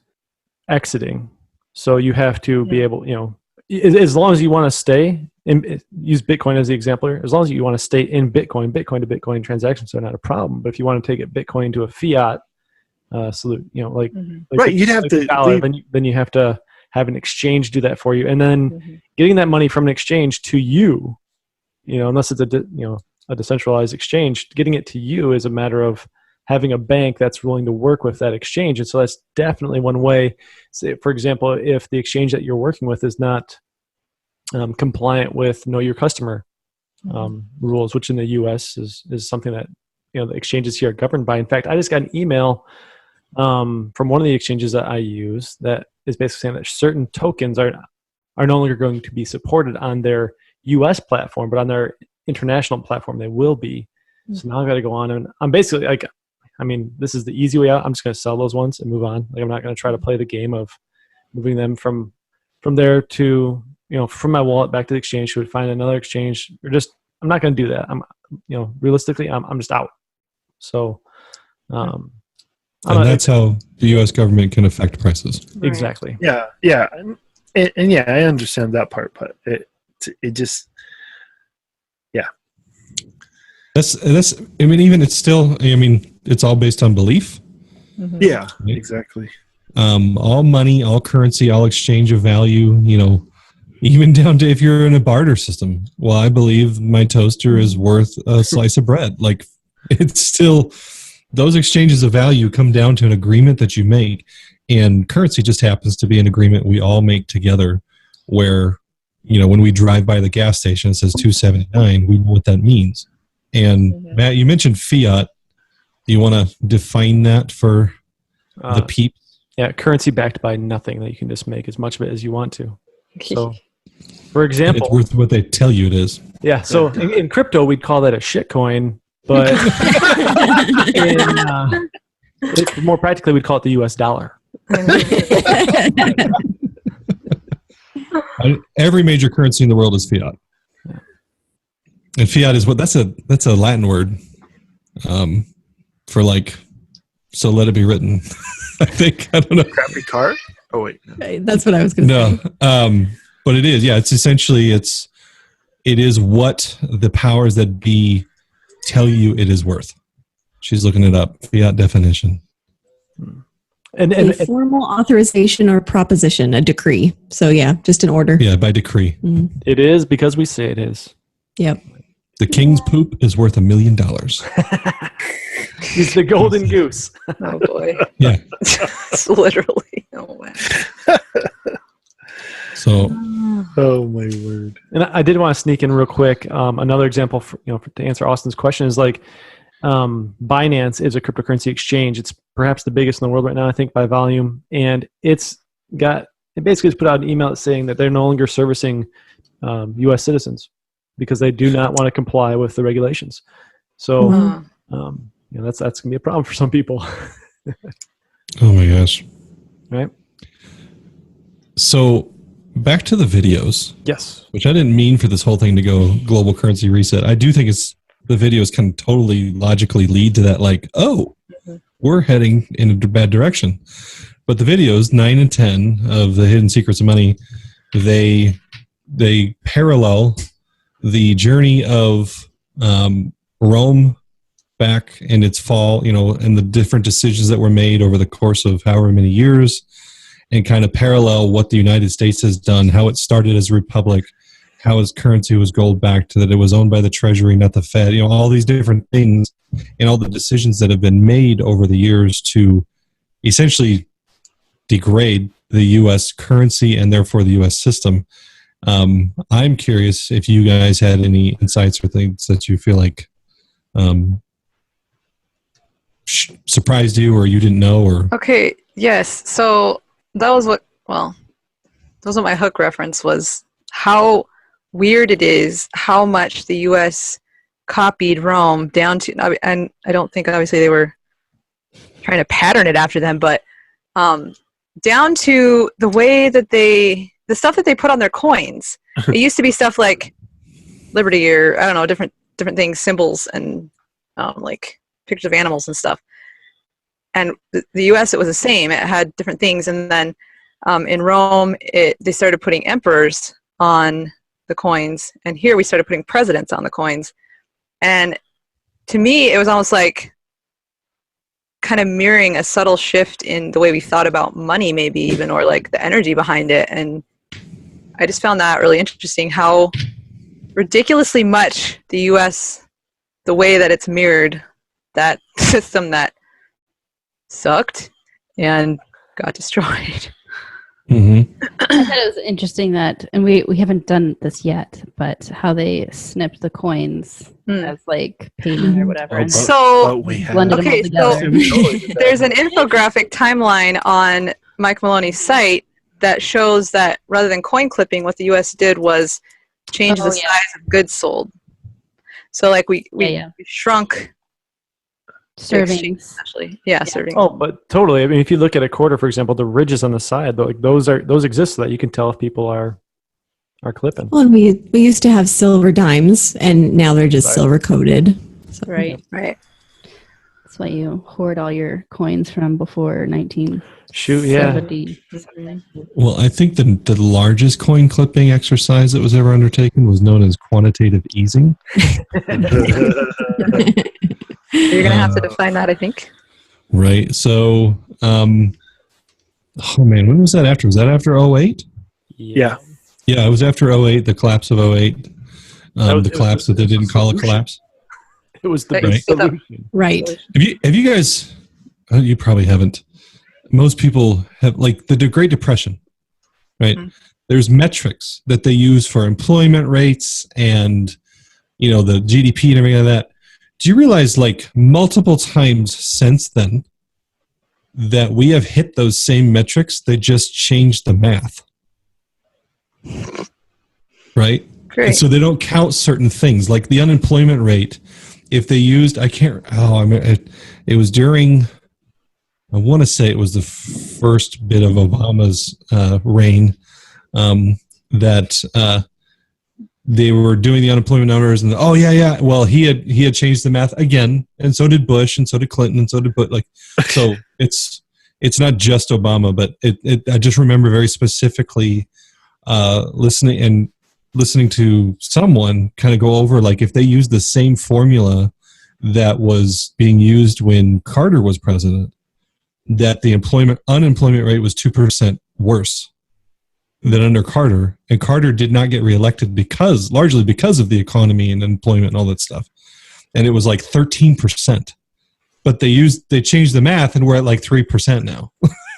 exiting. So you have to be able, as long as you want to stay, use Bitcoin as the example here, as long as you want to stay in Bitcoin to Bitcoin transactions are not a problem. But if you want to take it Bitcoin to a fiat salute, like Right, you'd have to dollar, then you have to have an exchange do that for you, and then getting that money from an exchange to you, unless it's a decentralized exchange, getting it to you is a matter of having a bank that's willing to work with that exchange. And so that's definitely one way. Say, for example, if the exchange that you're working with is not compliant with know your customer rules, which in the US is something that the exchanges here are governed by. In fact, I just got an email from one of the exchanges that I use that is basically saying that certain tokens are no longer going to be supported on their US platform, but on their international platform they will be. So now I've got to go on, and I'm basically like, I mean, this is the easy way out. I'm just going to sell those ones and move on. Like, I'm not going to try to play the game of moving them from there to, from my wallet back to the exchange, to find another exchange, or just, I'm not going to do that. I'm, realistically, I'm just out. So, and that's how the U.S. government can affect prices. Right. Exactly. Yeah, and yeah, I understand that part, but it just, yeah. That's. I mean, even it's still. I mean, it's all based on belief. Yeah, exactly. all money, all currency, all exchange of value, even down to if you're in a barter system. Well, I believe my toaster is worth a slice of bread. Like, it's still, those exchanges of value come down to an agreement that you make, and currency just happens to be an agreement we all make together where, when we drive by the gas station, it says 279, we know what that means. And Matt, you mentioned fiat. Do you want to define that for the peeps? Yeah, currency backed by nothing that you can just make as much of it as you want to. So, for example, it's worth what they tell you it is. Yeah, so in crypto, we'd call that a shit coin, but more practically, we'd call it the US dollar. Every major currency in the world is fiat. And fiat is that's a Latin word for like, so let it be written. I think, I don't know. Crappy car? Oh wait, no. That's what I was going to say. No, but it is. Yeah, it's essentially it is what the powers that be tell you it is worth. She's looking it up. Fiat definition. And a formal authorization or proposition, a decree. So yeah, just an order. Yeah, by decree. Mm. It is because we say it is. Yep. The king's poop is worth $1 million. He's the golden goose. Oh boy. Yeah. It's literally. Oh wow. So. Oh my word. And I did want to sneak in real quick. Another example, to answer Austin's question is like, Binance is a cryptocurrency exchange. It's perhaps the biggest in the world right now, I think, by volume. And it basically has put out an email saying that they're no longer servicing U.S. citizens because they do not want to comply with the regulations. So, that's going to be a problem for some people. Oh my gosh. Right. So back to the videos. Yes. Which I didn't mean for this whole thing to go global currency reset. I do think the videos can totally logically lead to that, like, we're heading in a bad direction. But the videos 9 and 10 of the Hidden Secrets of Money, they parallel the journey of Rome back in its fall, and the different decisions that were made over the course of however many years, and kind of parallel what the United States has done, how it started as a republic, how its currency was gold backed, that it was owned by the Treasury, not the Fed, all these different things and all the decisions that have been made over the years to essentially degrade the U.S. currency and therefore the U.S. system. I'm curious if you guys had any insights or things that you feel like surprised you or you didn't know, or Okay, yes. So that was my hook reference was how weird it is how much the U.S. copied Rome down to, and I don't think obviously they were trying to pattern it after them, but down to the way that the stuff that they put on their coins. It used to be stuff like liberty or I don't know, different things, symbols, and like pictures of animals and stuff. And the U.S. it was the same. It had different things, and then in Rome they started putting emperors on the coins, and here we started putting presidents on the coins. And to me, it was almost like kind of mirroring a subtle shift in the way we thought about money, maybe even, or like the energy behind it. And I just found that really interesting, how ridiculously much the U.S., the way that it's mirrored that system that sucked and got destroyed. Mm-hmm. I thought it was interesting that, and we haven't done this yet, but how they snipped the coins as like payment or whatever. And So blended them all together. There's an infographic timeline on Mike Maloney's site that shows that rather than coin clipping, what the U.S. did was change the size of goods sold. So like we shrunk servings. Essentially. Yeah, servings. Oh, but totally. I mean, if you look at a quarter, for example, the ridges on the side, like those exist so that you can tell if people are clipping. Well, and we used to have silver dimes, and now they're just silver coated. So. Right. That's why you hoard all your coins from before 1970. Well, I think the largest coin clipping exercise that was ever undertaken was known as quantitative easing. You're going to have to define that, I think. Right. So Oh man, when was that after? Was that after 08? Yeah. Yeah, it was after 08, the collapse of 08. The collapse that they didn't call a collapse. It was the Right. big solution. Right. Have you guys, you probably haven't. Most people have, like the Great Depression, right? Mhm. There's metrics that they use for employment rates and, the GDP and everything like that. Do you realize, like, multiple times since then that we have hit those same metrics? They just changed the math. Right? Great. And so they don't count certain things, like the unemployment rate. If they used, it was during, I want to say it was the first bit of Obama's reign that they were doing the unemployment numbers, and well, he had changed the math again, and so did Bush, and so did Clinton, and so did Bush. Like, so it's not just Obama, but I just remember very specifically listening to someone kind of go over, like, if they used the same formula that was being used when Carter was president, that the unemployment rate was 2% worse than under Carter, and Carter did not get reelected largely because of the economy and employment and all that stuff. And it was like 13%, but they changed the math, and we're at like 3% now.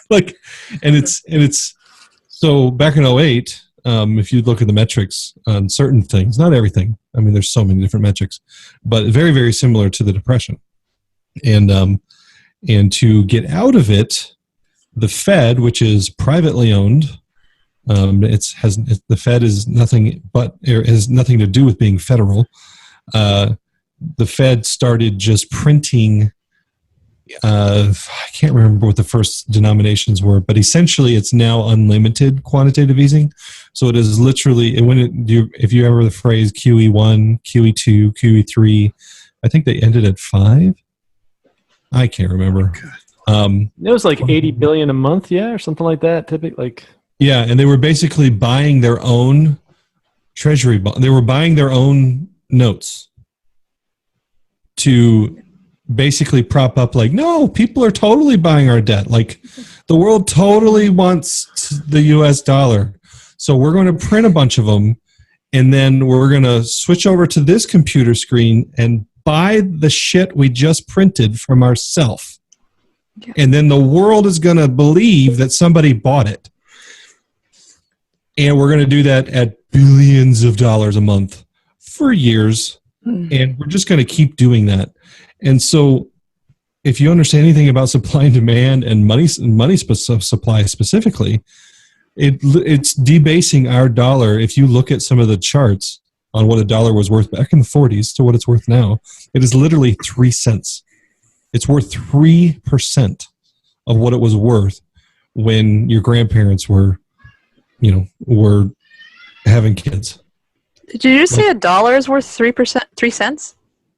Like, and it's so back in 08, if you look at the metrics on certain things, not everything. I mean, there's so many different metrics, but very, very similar to the Depression. And to get out of it, the Fed, which is privately owned, the Fed is has nothing to do with being federal. The Fed started just printing. I can't remember what the first denominations were, but essentially it's now unlimited quantitative easing. So it is literally, if you remember the phrase QE1, QE2, QE3, I think they ended at 5. I can't remember. It was like 80 billion a month, or something like that. Typically, like. Yeah, and they were basically buying their own treasury bond. They were buying their own notes to basically prop up, like, no, people are totally buying our debt. Like, the world totally wants the US dollar. So we're going to print a bunch of them, and then we're going to switch over to this computer screen and buy the shit we just printed from ourselves. Yeah. And then the world is going to believe that somebody bought it. And we're going to do that at billions of dollars a month for years. And we're just going to keep doing that. And so if you understand anything about supply and demand and money supply specifically, it's debasing our dollar. If you look at some of the charts on what a dollar was worth back in the 40s to what it's worth now, it is literally 3 cents. It's worth 3% of what it was worth when your grandparents were having kids. Did you just say a dollar is worth 3%, 3 cents?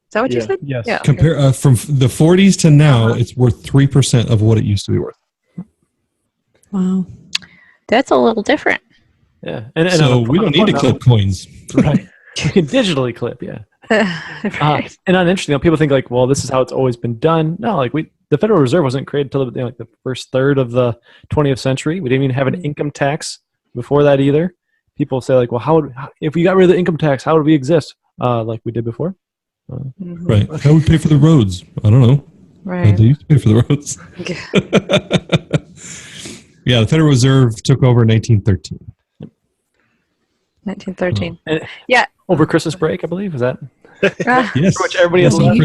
Is that what you said? Yes. Yeah. Compare from the 40s to now, it's worth 3% of what it used to be worth. Wow. That's a little different. Yeah. So we don't need to clip coins. Right. We can digitally clip, Right. And not interesting. People think, like, well, this is how it's always been done. No, like, the Federal Reserve wasn't created until the first third of the 20th century. We didn't even have an income tax before that either. People say, like, well, if we got rid of the income tax, how would we exist? Like we did before. Right. How would we pay for the roads? I don't know. Right. They used to pay for the roads. Yeah, the Federal Reserve took over in 1913. 1913. Yeah. Over Christmas break, I believe. Was that? Yes. Which everybody has on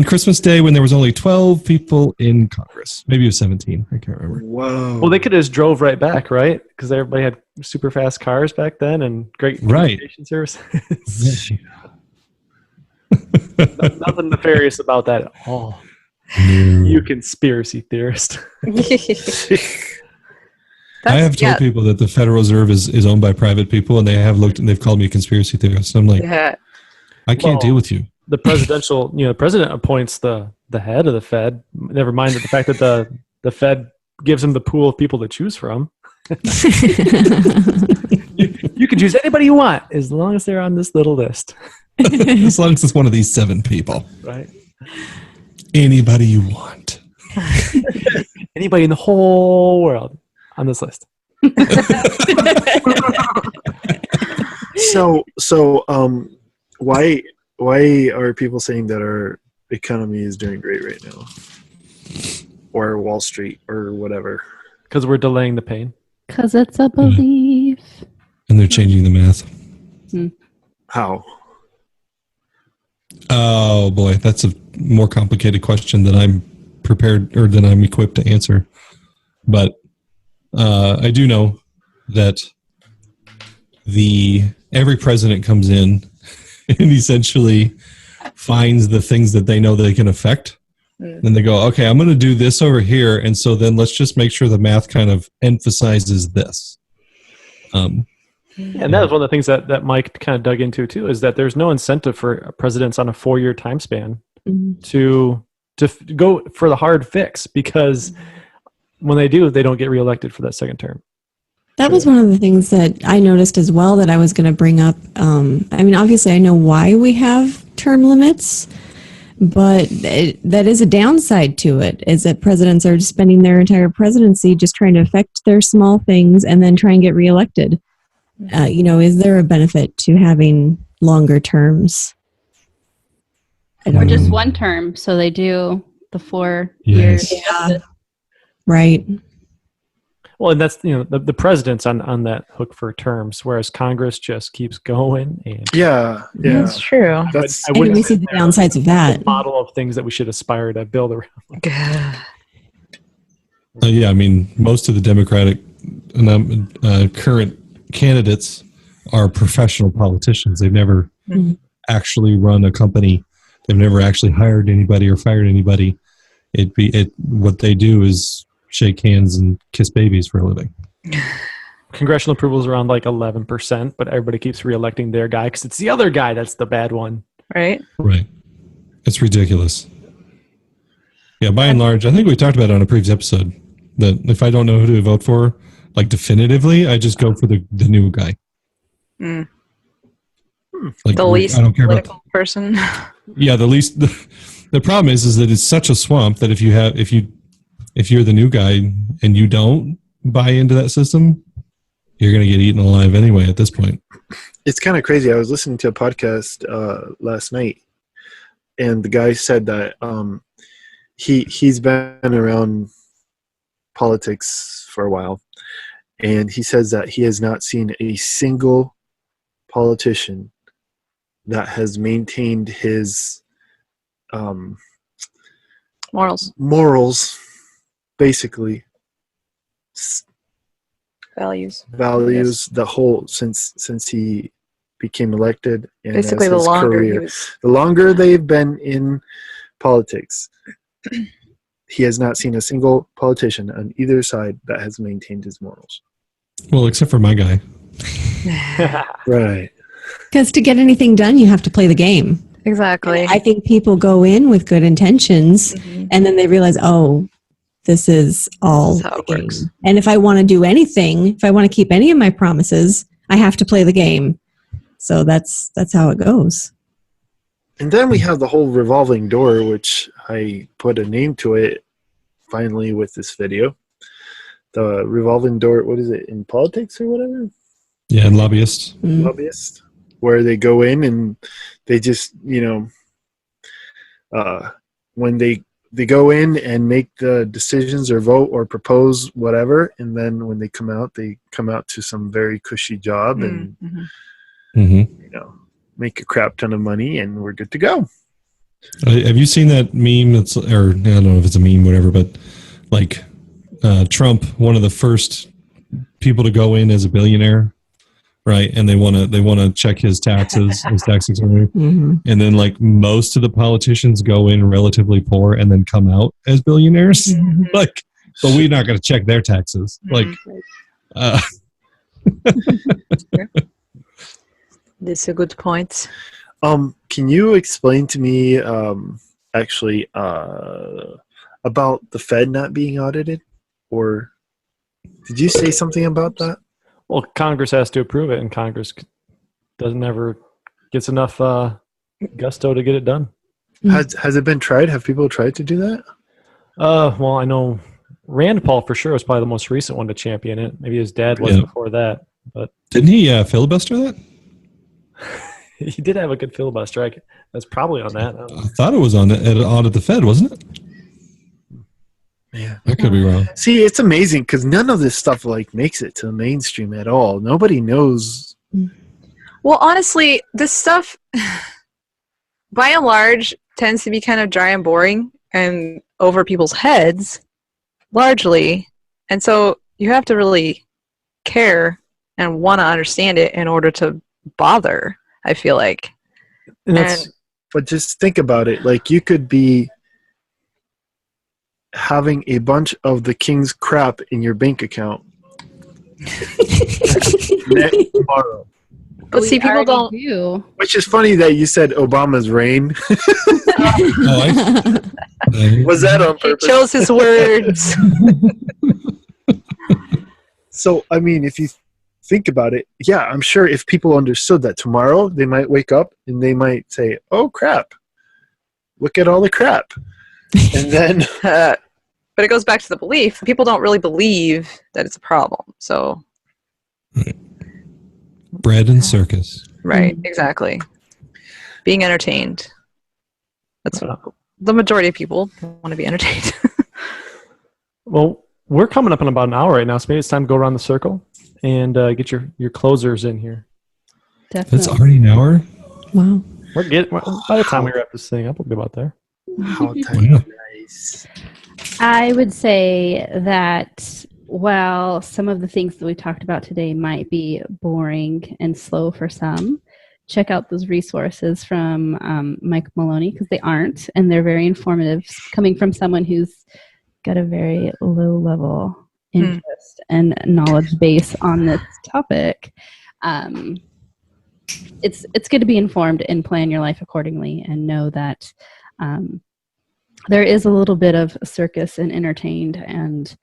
Christmas Day, when there was only 12 people in Congress. Maybe it was 17. I can't remember. Whoa. Well, they could have just drove right back, right? Because everybody had super fast cars back then and great communication services. Nothing nefarious about that at all. You conspiracy theorist. I have told people that the Federal Reserve is owned by private people, and they have looked and they've called me a conspiracy theorist. I'm like, I can't deal with you. The president appoints the head of the Fed. Never mind the fact that the Fed gives him the pool of people to choose from. You can choose anybody you want as long as they're on this little list. As long as it's one of these 7 people. Right. Anybody you want. Anybody in the whole world on this list. So, why are people saying that our economy is doing great right now, or Wall Street, or whatever? Because we're delaying the pain. Because it's a belief. And they're changing the math. How? Oh boy, that's a more complicated question than I'm prepared or than I'm equipped to answer. But I do know that every president comes in and essentially finds the things that they know they can affect. Then they go, okay, I'm going to do this over here. And so then let's just make sure the math kind of emphasizes this. And that was one of the things that Mike kind of dug into too, is that there's no incentive for presidents on a 4-year time span to go for the hard fix, because when they do, they don't get reelected for that second term. That was one of the things that I noticed as well that I was going to bring up. I mean, obviously, I know why we have term limits, but that is a downside to it, is that presidents are spending their entire presidency just trying to affect their small things and then try and get reelected. Is there a benefit to having longer terms? Or just one term, so they do the 4 years. Yeah. Right. Well, and that's, the president's on that hook for terms, whereas Congress just keeps going. And Yeah. That's true. I And wouldn't we see the downsides of that. model of things that we should aspire to build around. Yeah, I mean, most of the Democratic current candidates are professional politicians. They've never actually run a company. They've never actually hired anybody or fired anybody. What they do is shake hands and kiss babies for a living. Congressional approval is around like 11%, but everybody keeps reelecting their guy because it's the other guy that's the bad one. Right? Right. It's ridiculous. Yeah, by and large, I think we talked about it on a previous episode, that if I don't know who to vote for, like definitively, I just go for the new guy. Like, The least I don't care political about person. Yeah, the least. The problem is that it's such a swamp that if you're the new guy and you don't buy into that system, you're going to get eaten alive anyway at this point. It's kind of crazy. I was listening to a podcast last night, and the guy said that he's been around politics for a while, and he says that he has not seen a single politician that has maintained his morals, basically Values. Yes. The whole since he became elected, and Basically, the longer the longer they've been in politics, he has not seen a single politician on either side that has maintained his morals. Well, except for my guy. Right. Because to get anything done, you have to play the game. Exactly. I think people go in with good intentions, and then they realize, oh, this is all This is how the it game. works. And if I want to do anything, if I want to keep any of my promises, I have to play the game. So that's how it goes. And then we have the whole revolving door, which I put a name to it finally with this video. The revolving door, what is it, in politics or whatever? Yeah, and lobbyists. Lobbyists, where they go in and they just, when they go in and make the decisions or vote or propose whatever, and then when they come out to some very cushy job and make a crap ton of money, and we're good to go. Have you seen that meme? I don't know if it's a meme, whatever, but like Trump, one of the first people to go in as a billionaire, right? And they want to check his taxes, and then like most of the politicians go in relatively poor and then come out as billionaires, like, but we're not going to check their taxes, like. That's a good point. Can you explain to me actually about the Fed not being audited? Or did you say something about that? Well, Congress has to approve it, and Congress gets enough gusto to get it done. Has it been tried? Have people tried to do that? Well, I know Rand Paul for sure was probably the most recent one to champion it. Maybe his dad was before that, but didn't he filibuster that? he did have a good filibuster. That's probably on that. I thought it was on the audit the Fed, wasn't it? Yeah, I could be wrong. See, it's amazing because none of this stuff like makes it to the mainstream at all. Nobody knows. Well, honestly, this stuff, by and large, tends to be kind of dry and boring and over people's heads, largely. And so you have to really care and want to understand it in order to bother, I feel like. But just think about it. Like, you could be having a bunch of the king's crap in your bank account next tomorrow. But see, people don't. Do. Which is funny that you said Obama's reign. Was that on He purpose? chose his words. So, I mean, if you think about it, yeah, I'm sure if people understood that tomorrow, they might wake up and they might say, oh, crap. Look at all the crap. And then... but it goes back to the belief. People don't really believe that it's a problem. So... Bread and circus. Right, exactly. Being entertained. That's the majority of people want to be entertained. Well, we're coming up in about an hour right now, so maybe it's time to go around the circle and get your closers in here. Definitely. That's already an hour? Wow. By the time we wrap this thing up, we'll be about there. How time flies. I would say that while some of the things that we talked about today might be boring and slow for some, check out those resources from Mike Maloney, because they aren't, and they're very informative, coming from someone who's got a very low-level interest and knowledge base on this topic. It's good to be informed and plan your life accordingly, and know that there is a little bit of circus and entertained, and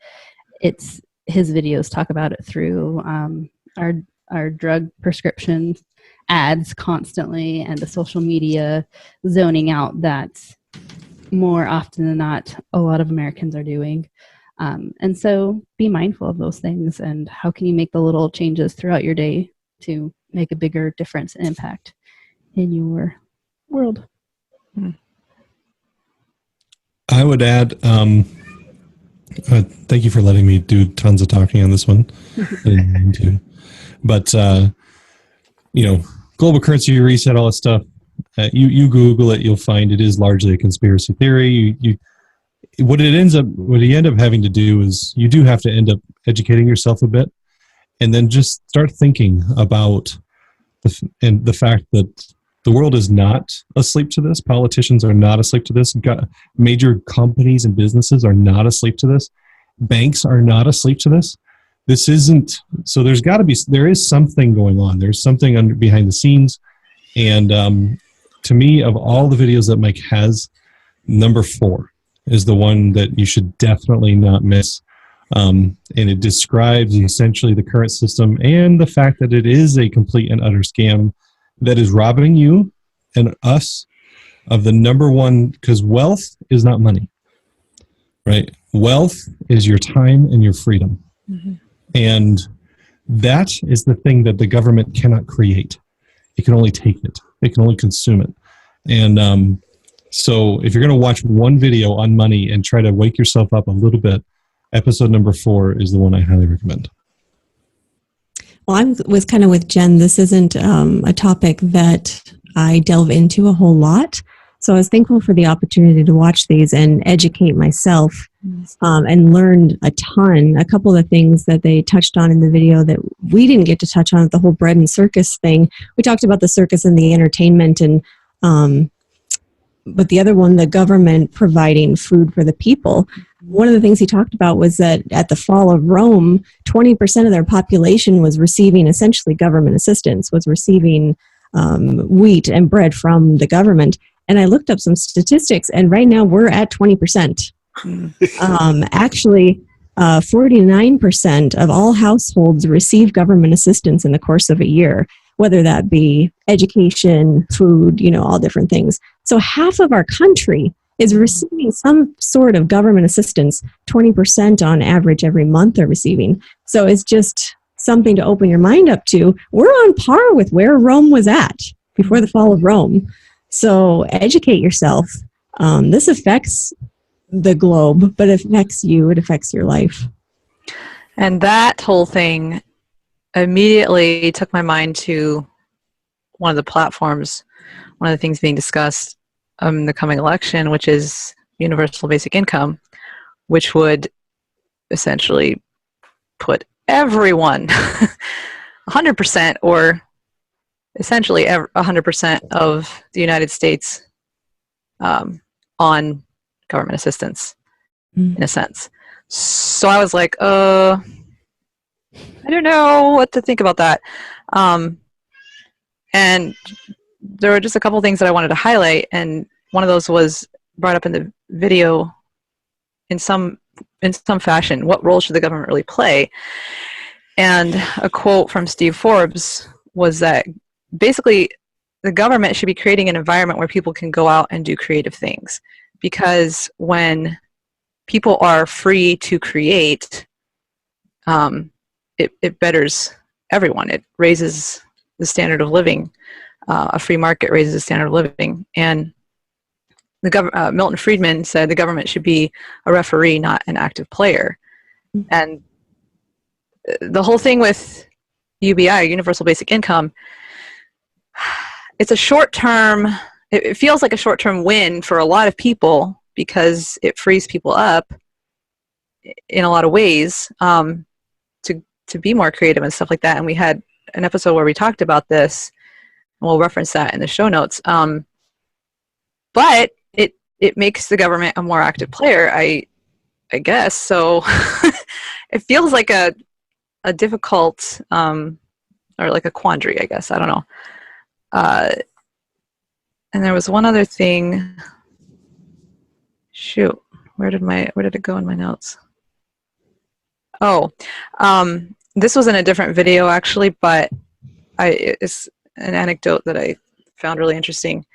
his videos talk about it through our drug prescription ads constantly, and the social media zoning out that more often than not a lot of Americans are doing. And so be mindful of those things, and how can you make the little changes throughout your day to make a bigger difference and impact in your world. I would add, thank you for letting me do tons of talking on this one. I didn't mean to. But, global currency reset, all that stuff. You Google it, you'll find it is largely a conspiracy theory. What you end up having to do is you do have to end up educating yourself a bit, and then just start thinking about the fact that the world is not asleep to this. Politicians are not asleep to this. Major companies and businesses are not asleep to this. Banks are not asleep to this. This isn't, so there is something going on. There's something behind the scenes. And to me, of all the videos that Mike has, number 4 is the one that you should definitely not miss. And it describes essentially the current system and the fact that it is a complete and utter scam that is robbing you and us of the number one, because wealth is not money, right? Wealth is your time and your freedom. Mm-hmm. And that is the thing that the government cannot create. It can only take it. It can only consume it. And so if you're going to watch one video on money and try to wake yourself up a little bit, episode number 4 is the one I highly recommend. Well, I'm with Jen. This isn't a topic that I delve into a whole lot. So I was thankful for the opportunity to watch these and educate myself and learned a ton. A couple of the things that they touched on in the video that we didn't get to touch on, the whole bread and circus thing. We talked about the circus and the entertainment, and but the other one, the government providing food for the people. One of the things he talked about was that at the fall of Rome, 20% of their population was receiving essentially government assistance, was receiving wheat and bread from the government. And I looked up some statistics, and right now we're at 20%. Actually, 49% of all households receive government assistance in the course of a year, whether that be education, food, all different things. So half of our country is receiving some sort of government assistance. 20% on average every month they're receiving. So it's just something to open your mind up to. We're on par with where Rome was at before the fall of Rome. So educate yourself. This affects the globe, but it affects you. It affects your life. And that whole thing immediately took my mind to one of the platforms, one of the things being discussed in the coming election, which is universal basic income, which would essentially put everyone 100% or essentially 100% of the United States on government assistance, in a sense. So I was like, I don't know what to think about that. And there were just a couple things that I wanted to highlight, and one of those was brought up in the video in some fashion. What role should the government really play? And a quote from Steve Forbes was that basically the government should be creating an environment where people can go out and do creative things, because when people are free to create, it betters everyone. It raises the standard of living. A free market raises the standard of living. And Milton Friedman said the government should be a referee, not an active player. And the whole thing with UBI, Universal Basic Income, it's a short-term, it feels like a short-term win for a lot of people because it frees people up in a lot of ways to be more creative and stuff like that. And we had an episode where we talked about this, and we'll reference that in the show notes. But it makes the government a more active player, I guess. So it feels like a difficult or like a quandary, I guess. I don't know. And there was one other thing. Shoot, where did it go in my notes? Oh, this was in a different video actually, but it's an anecdote that I found really interesting.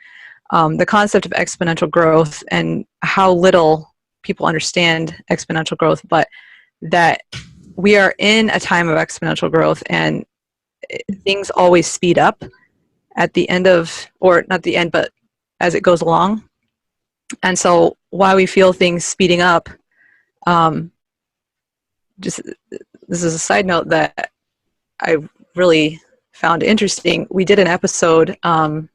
The concept of exponential growth and how little people understand exponential growth, but that we are in a time of exponential growth and things always speed up at the end of, or not the end, but as it goes along. And so while we feel things speeding up, just this is a side note that I really found interesting. We did an episode, I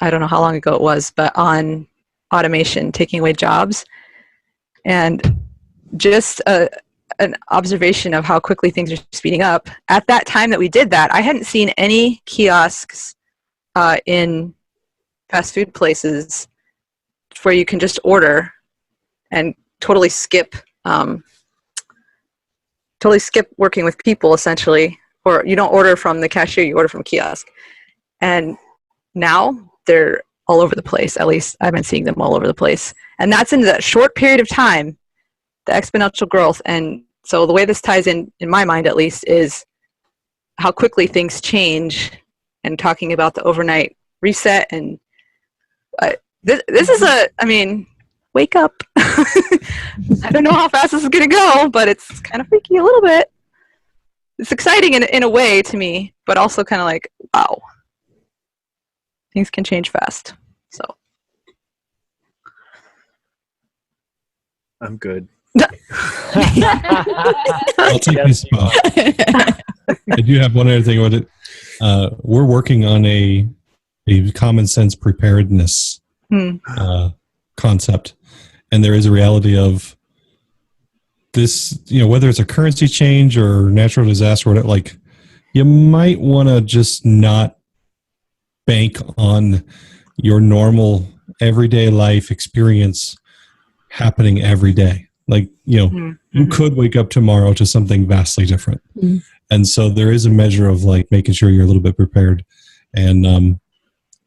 don't know how long ago it was, but on automation taking away jobs, and just an observation of how quickly things are speeding up. At that time that we did that, I hadn't seen any kiosks in fast food places where you can just order and totally skip working with people, essentially. Or you don't order from the cashier, you order from kiosk. And now they're all over the place. At least I've been seeing them all over the place. And that's in that short period of time, the exponential growth. And so the way this ties in my mind at least, is how quickly things change, and talking about the overnight reset. And this is wake up. I don't know how fast this is going to go, but it's kind of freaky a little bit. It's exciting in a way to me, but also kind of like, wow, things can change fast. So I'm good. I'll take this spot. I do have one other thing about it. We're working on a common sense preparedness concept, and there is a reality of this. Whether it's a currency change or natural disaster, or whatever, like, you might want to just not bank on your normal everyday life experience happening every day. Like, you could wake up tomorrow to something vastly different. Mm-hmm. And so there is a measure of like making sure you're a little bit prepared. And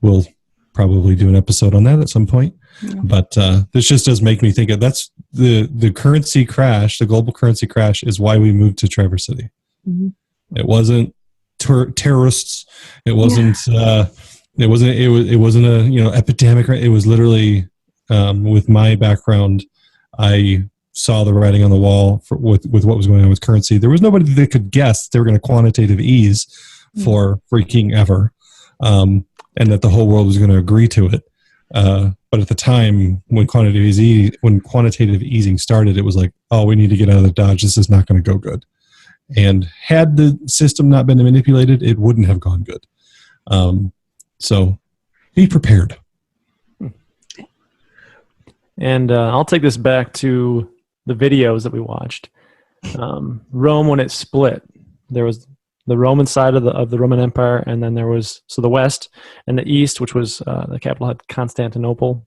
we'll probably do an episode on that at some point. Yeah. But this just does make me think of that's the currency crash, the global currency crash is why we moved to Traverse City. Mm-hmm. It wasn't terrorists. It wasn't It wasn't a epidemic. It was literally with my background, I saw the writing on the wall with what was going on with currency. There was nobody that could guess they were going to quantitative ease for freaking ever, and that the whole world was going to agree to it. But at the time, when quantitative easing started, it was like, oh, we need to get out of the Dodge. This is not going to go good. And had the system not been manipulated, it wouldn't have gone good. So be prepared. And I'll take this back to the videos that we watched. Rome, when it split, there was the Roman side of the Roman Empire, and then there was the West and the East, which was the capital had Constantinople,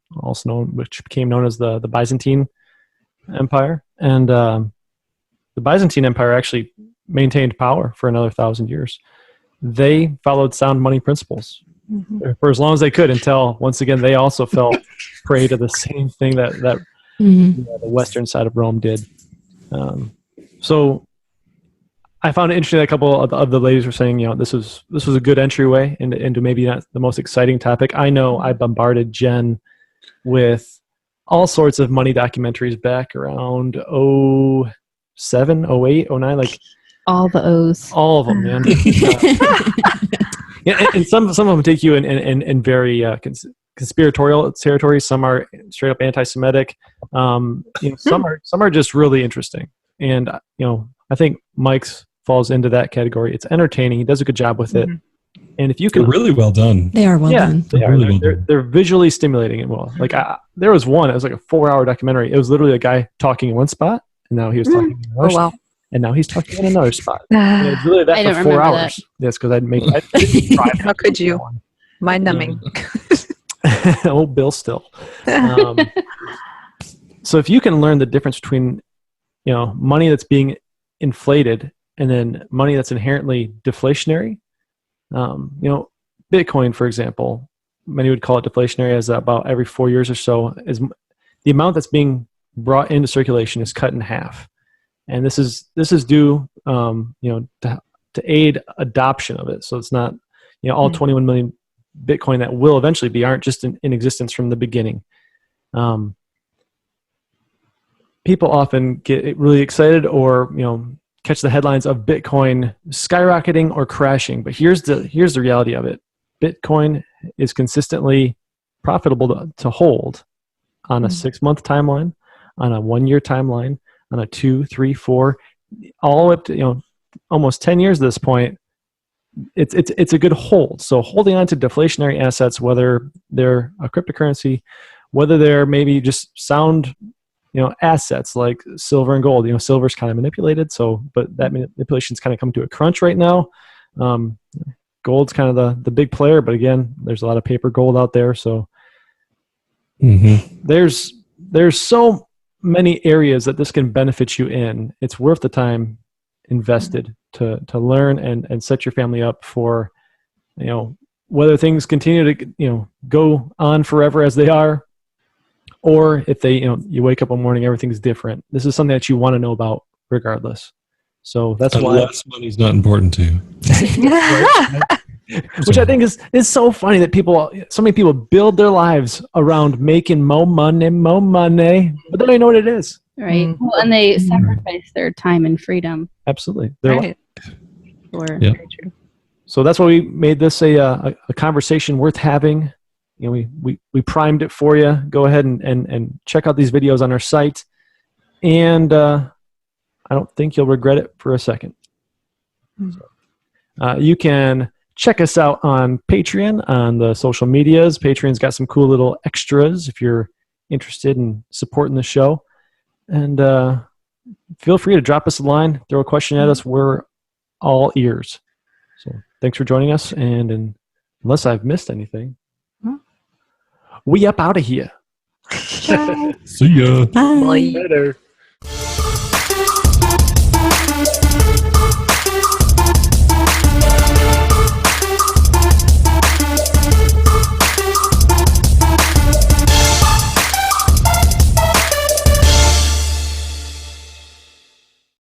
which became known as the Byzantine Empire. And the Byzantine Empire actually maintained power for another 1,000 years. They followed sound money principles for as long as they could, until once again they also fell prey to the same thing that the Western side of Rome did. So I found it interesting that a couple of the ladies were saying, this was a good entryway into maybe not the most exciting topic. I know I bombarded Jen with all sorts of money documentaries back around 07, 08, 09, like all the O's. All of them, man. And some of them take you in very conspiratorial territory. Some are straight up anti-Semitic. Some are just really interesting. And I think Mike's falls into that category. It's entertaining. He does a good job with it. And if you can, they're really well done. They are well done. They are. They're visually stimulating and well. Like there was one. It was like a 4-hour documentary. It was literally a guy talking in one spot, and now he was talking in another spot, and now he's talking in another spot. And it's really that for 4 hours. That. Yes, because I'd drive. How could you? Mind numbing. Old Bill Still. So if you can learn the difference between money that's being inflated and then money that's inherently deflationary. Bitcoin, for example, many would call it deflationary, as about every 4 years or so, is the amount that's being brought into circulation is cut in half, and this is due, to aid adoption of it. So it's not, all 21 million Bitcoin that will eventually be aren't just in existence from the beginning. People often get really excited or catch the headlines of Bitcoin skyrocketing or crashing. But here's the reality of it. Bitcoin is consistently profitable to hold on a 6-month timeline, on a 1-year timeline, on a 2, 3, 4, all up to almost 10 years at this point. It's a good hold. So holding on to deflationary assets, whether they're a cryptocurrency, whether they're maybe just sound assets like silver and gold. Silver's kind of manipulated, but that manipulation's kind of come to a crunch right now. Gold's kind of the big player, but again, there's a lot of paper gold out there. So there's so many areas that this can benefit you in. It's worth the time invested to learn and set your family up for, whether things continue to go on forever as they are, or if they, you wake up one morning, everything's different. This is something that you want to know about regardless. So that's why less money's not important to you. Which I think is so funny that so many people build their lives around making more money, but they don't even know what it is. Right. Well, and they sacrifice their time and freedom. Absolutely. Right. Very true. So that's why we made this a conversation worth having. We primed it for you. Go ahead and check out these videos on our site. And I don't think you'll regret it for a second. You can check us out on Patreon, on the social medias. Patreon's got some cool little extras if you're interested in supporting the show. And feel free to drop us a line, throw a question at us. We're all ears. So thanks for joining us. And unless I've missed anything, we up out of here. Bye. See ya. Bye. Later.